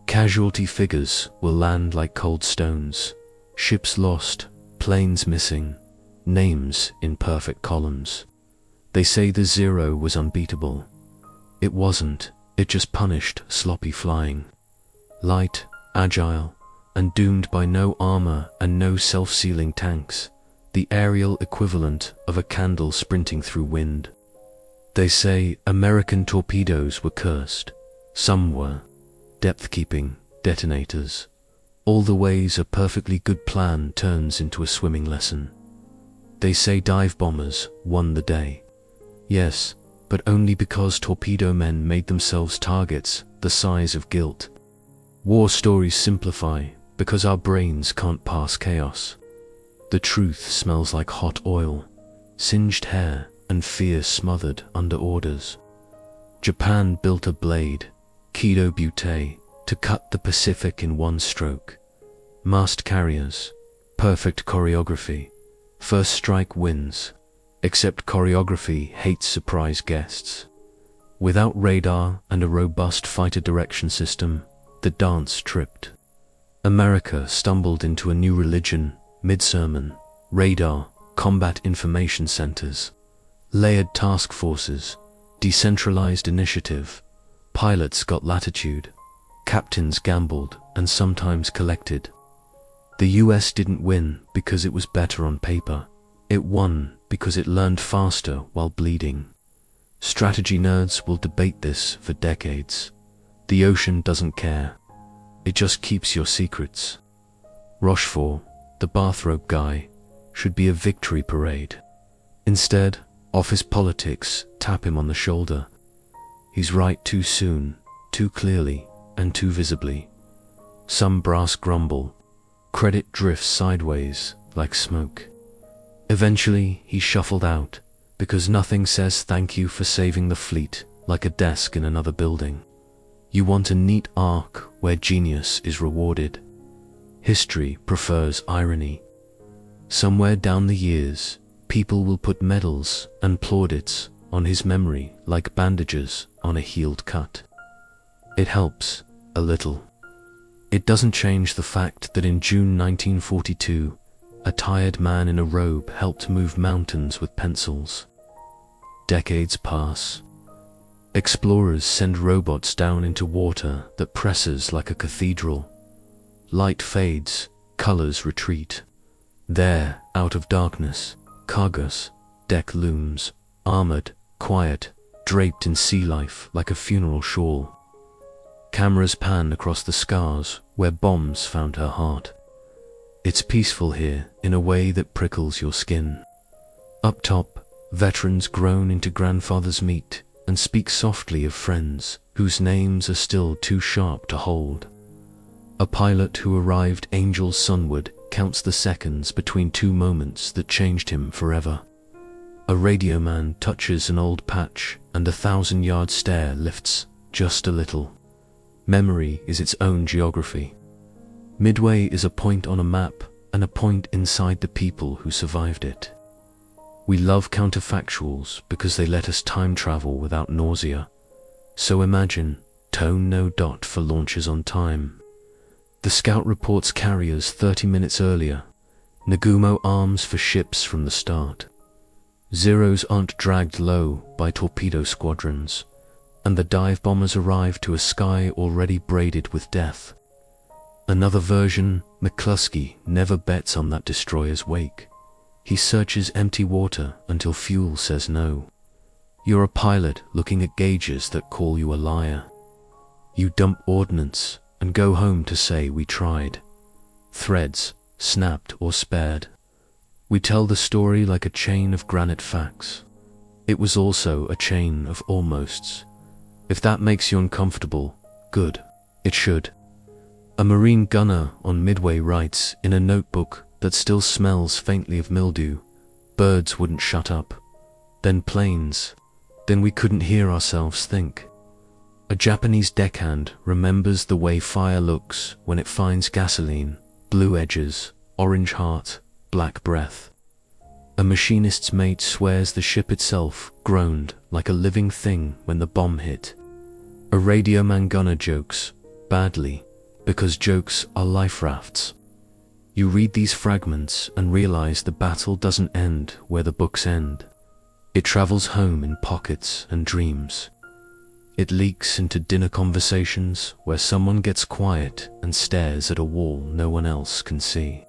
Casualty figures will land like cold stones. Ships lost, planes missing, names in perfect columns. They say the Zero was unbeatable. It wasn't, it just punished sloppy flying. Light, agile, and doomed by no armor and no self-sealing tanks, the aerial equivalent of a candle sprinting through wind. They say American torpedoes were cursed. Some were. Depth-keeping, detonators. All the ways a perfectly good plan turns into a swimming lesson. They say dive bombers won the day. Yes, but only because torpedo men made themselves targets the size of guilt. War stories simplify because our brains can't pass chaos. The truth smells like hot oil, singed hair, and fear smothered under orders. Japan built a blade, Kido Butte, to cut the Pacific in one stroke. Mast carriers, perfect choreography. First strike wins, except choreography hates surprise guests. Without radar and a robust fighter direction system, the dance tripped. America stumbled into a new religion, mid-sermon, radar, combat information centers, layered task forces, decentralized initiative. Pilots got latitude, captains gambled and sometimes collected. The US didn't win because it was better on paper. It won because it learned faster while bleeding. Strategy nerds will debate this for decades. The ocean doesn't care. It just keeps your secrets. Rochefort, the bathrobe guy, should be a victory parade. Instead, office politics tap him on the shoulder. He's right too soon, too clearly, and too visibly. Some brass grumble. Credit drifts sideways like smoke. Eventually, he shuffled out, because nothing says thank you for saving the fleet like a desk in another building. You want a neat arc where genius is rewarded. History prefers irony. Somewhere down the years, people will put medals and plaudits on his memory like bandages on a healed cut. It helps, a little. It doesn't change the fact that in June 1942, a tired man in a robe helped move mountains with pencils. Decades pass. Explorers send robots down into water that presses like a cathedral. Light fades, colors retreat. There, out of darkness, Kargas, deck looms, armored, quiet, draped in sea life like a funeral shawl. Cameras pan across the scars where bombs found her heart. It's peaceful here in a way that prickles your skin. Up top, veterans grown into grandfather's meat and speak softly of friends whose names are still too sharp to hold. A pilot who arrived angels sunward counts the seconds between two moments that changed him forever. A radio man touches an old patch and a 1,000-yard stare lifts just a little. Memory is its own geography. Midway is a point on a map and a point inside the people who survived it. We love counterfactuals because they let us time travel without nausea. So imagine, tone no dot for launches on time. The scout reports carriers 30 minutes earlier. Nagumo arms for ships from the start. Zeros aren't dragged low by torpedo squadrons, and the dive bombers arrive to a sky already braided with death. Another version, McCluskey never bets on that destroyer's wake. He searches empty water until fuel says no. You're a pilot looking at gauges that call you a liar. You dump ordnance and go home to say we tried. Threads, snapped or spared. We tell the story like a chain of granite facts. It was also a chain of almosts. If that makes you uncomfortable, good. It should. A Marine gunner on Midway writes in a notebook that still smells faintly of mildew, birds wouldn't shut up. then planes, then we couldn't hear ourselves think. A Japanese deckhand remembers the way fire looks when it finds gasoline, blue edges, orange heart, black breath. A machinist's mate swears the ship itself groaned like a living thing when the bomb hit. A radioman gunner jokes, badly, because jokes are life rafts. You read these fragments and realize the battle doesn't end where the books end. It travels home in pockets and dreams. It leaks into dinner conversations where someone gets quiet and stares at a wall no one else can see.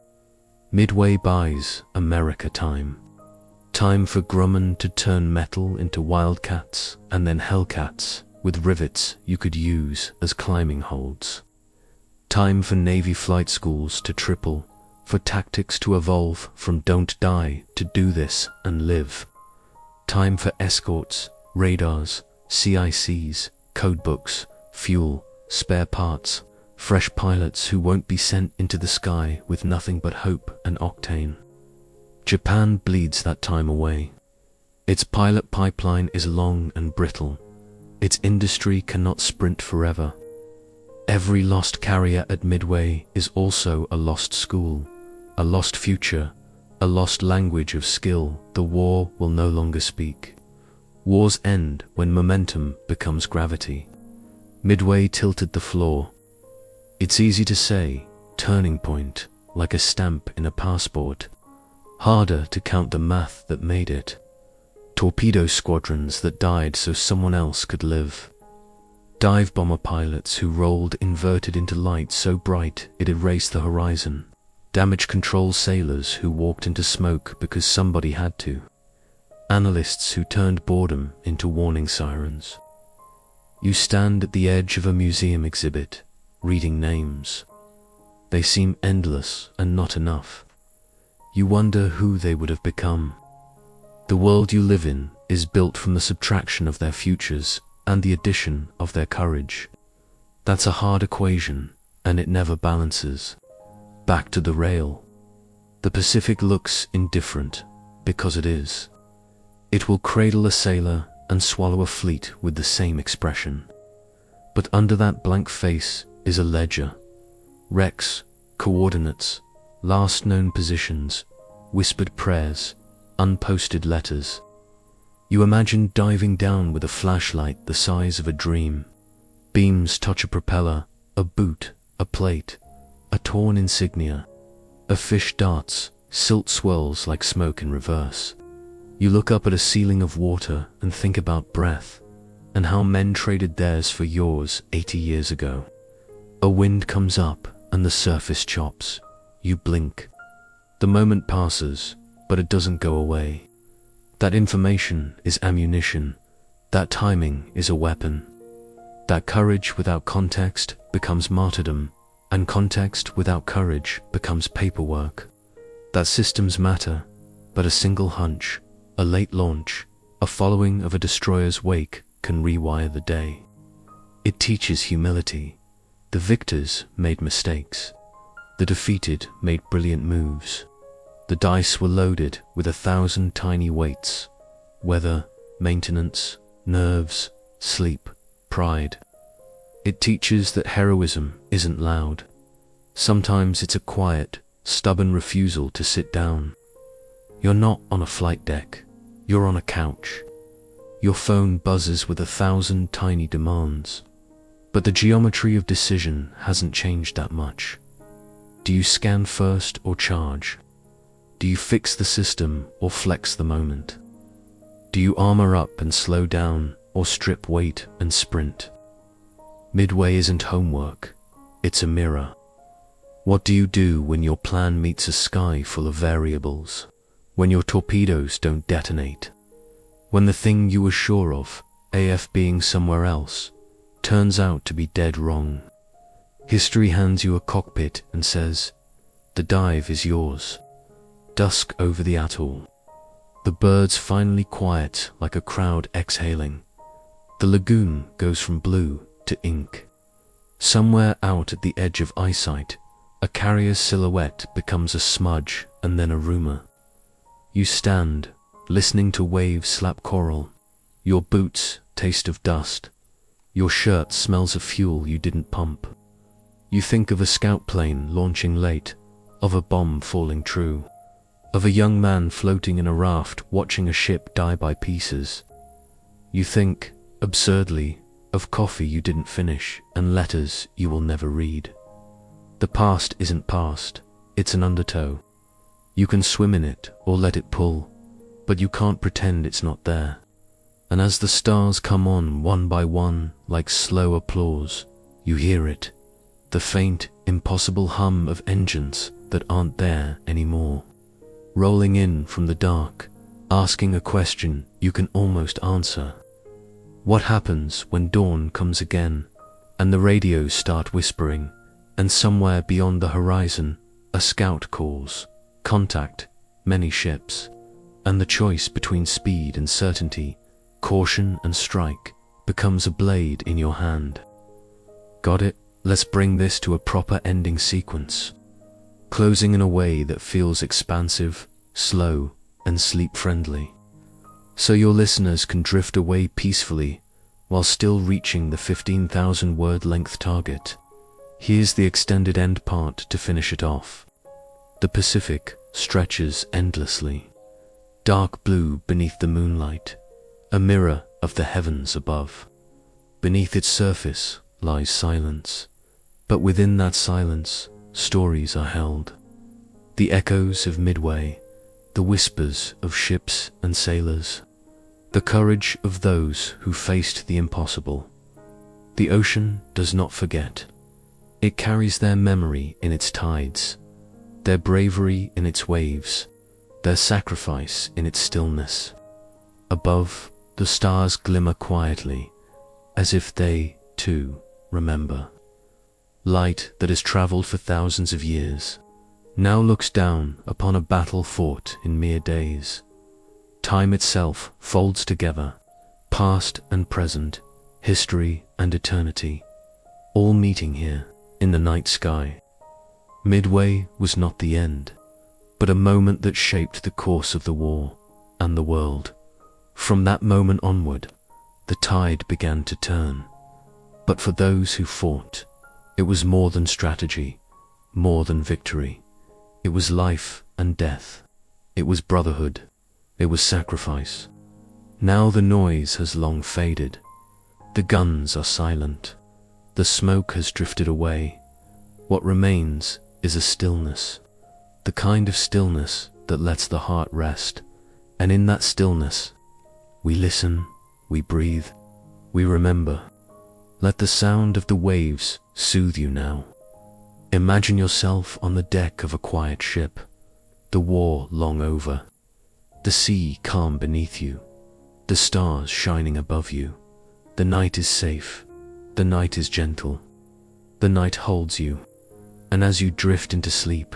Midway buys America time. Time for Grumman to turn metal into wildcats and then hellcats with rivets you could use as climbing holds. Time for Navy flight schools to triple, for tactics to evolve from don't die to do this and live. Time for escorts, radars, CICs, codebooks, fuel, spare parts, fresh pilots who won't be sent into the sky with nothing but hope and octane. Japan bleeds that time away. Its pilot pipeline is long and brittle. Its industry cannot sprint forever. Every lost carrier at Midway is also a lost school, a lost future, a lost language of skill the war will no longer speak. Wars end when momentum becomes gravity. Midway tilted the floor. It's easy to say, turning point, like a stamp in a passport. Harder to count the math that made it. Torpedo squadrons that died so someone else could live. Dive bomber pilots who rolled inverted into light so bright it erased the horizon. Damage control sailors who walked into smoke because somebody had to. Analysts who turned boredom into warning sirens. You stand at the edge of a museum exhibit, reading names. They seem endless and not enough. You wonder who they would have become. The world you live in is built from the subtraction of their futures and the addition of their courage. That's a hard equation, and it never balances. Back to the rail. The Pacific looks indifferent, because it is. It will cradle a sailor and swallow a fleet with the same expression. But under that blank face is a ledger. Wrecks, coordinates, last known positions, whispered prayers, unposted letters. You imagine diving down with a flashlight the size of a dream. Beams touch a propeller, a boot, a plate, a torn insignia. A fish darts, silt swirls like smoke in reverse. You look up at a ceiling of water and think about breath, and how men traded theirs for yours 80 years ago. A wind comes up and the surface chops. You blink. The moment passes, but it doesn't go away. That information is ammunition. That timing is a weapon. That courage without context becomes martyrdom, and context without courage becomes paperwork. That systems matter, but a single hunch, a late launch, a following of a destroyer's wake can rewire the day. It teaches humility. The victors made mistakes. The defeated made brilliant moves. The dice were loaded with 1,000 tiny weights. Weather, maintenance, nerves, sleep, pride. It teaches that heroism isn't loud. Sometimes it's a quiet, stubborn refusal to sit down. You're not on a flight deck. You're on a couch. Your phone buzzes with 1,000 tiny demands. But the geometry of decision hasn't changed that much. Do you scan first or charge? Do you fix the system or flex the moment? Do you armor up and slow down or strip weight and sprint? Midway isn't homework, it's a mirror. What do you do when your plan meets a sky full of variables? When your torpedoes don't detonate? When the thing you were sure of, AF being somewhere else, turns out to be dead wrong? History hands you a cockpit and says, "The dive is yours." Dusk over the atoll. The birds finally quiet like a crowd exhaling. The lagoon goes from blue to ink. Somewhere out at the edge of eyesight, a carrier's silhouette becomes a smudge and then a rumor. You stand, listening to waves slap coral. Your boots taste of dust. Your shirt smells of fuel you didn't pump. You think of a scout plane launching late, of a bomb falling true, of a young man floating in a raft watching a ship die by pieces. You think, absurdly, of coffee you didn't finish and letters you will never read. The past isn't past, it's an undertow. You can swim in it or let it pull, but you can't pretend it's not there. And as the stars come on one by one like slow applause, you hear it, the faint, impossible hum of engines that aren't there anymore, rolling in from the dark, asking a question you can almost answer. What happens when dawn comes again, and the radios start whispering, and somewhere beyond the horizon, a scout calls, contact, many ships, and the choice between speed and certainty, caution and strike, becomes a blade in your hand. Got it? Let's bring this to a proper ending sequence, closing in a way that feels expansive, slow, and sleep-friendly, so your listeners can drift away peacefully while still reaching the 15,000-word length target. Here's the extended end part to finish it off. The Pacific stretches endlessly, dark blue beneath the moonlight, a mirror of the heavens above. Beneath its surface lies silence, but within that silence, stories are held. The echoes of Midway, the whispers of ships and sailors, the courage of those who faced the impossible. The ocean does not forget. It carries their memory in its tides, their bravery in its waves, their sacrifice in its stillness. Above, the stars glimmer quietly, as if they, too, remember. Light that has traveled for thousands of years now looks down upon a battle fought in mere days. Time itself folds together, past and present, history and eternity, all meeting here in the night sky. Midway was not the end, but a moment that shaped the course of the war and the world. From that moment onward, the tide began to turn. But for those who fought, it was more than strategy, more than victory. It was life and death. It was brotherhood. It was sacrifice. Now the noise has long faded. The guns are silent. The smoke has drifted away. What remains is a stillness, the kind of stillness that lets the heart rest. And in that stillness, we listen, we breathe, we remember. Let the sound of the waves soothe you now. Imagine yourself on the deck of a quiet ship, the war long over, the sea calm beneath you, the stars shining above you. The night is safe, the night is gentle, the night holds you, and as you drift into sleep,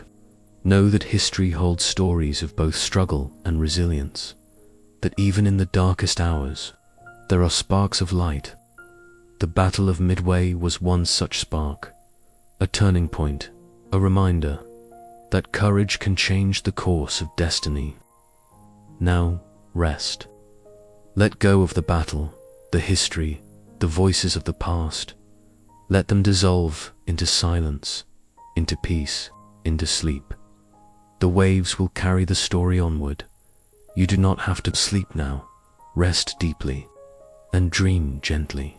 know that history holds stories of both struggle and resilience, that even in the darkest hours, there are sparks of light. The Battle of Midway was one such spark, a turning point, a reminder that courage can change the course of destiny. Now, rest. Let go of the battle, the history, the voices of the past. Let them dissolve into silence, into peace, into sleep. The waves will carry the story onward. You do not have to sleep now. Rest deeply and dream gently.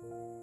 you.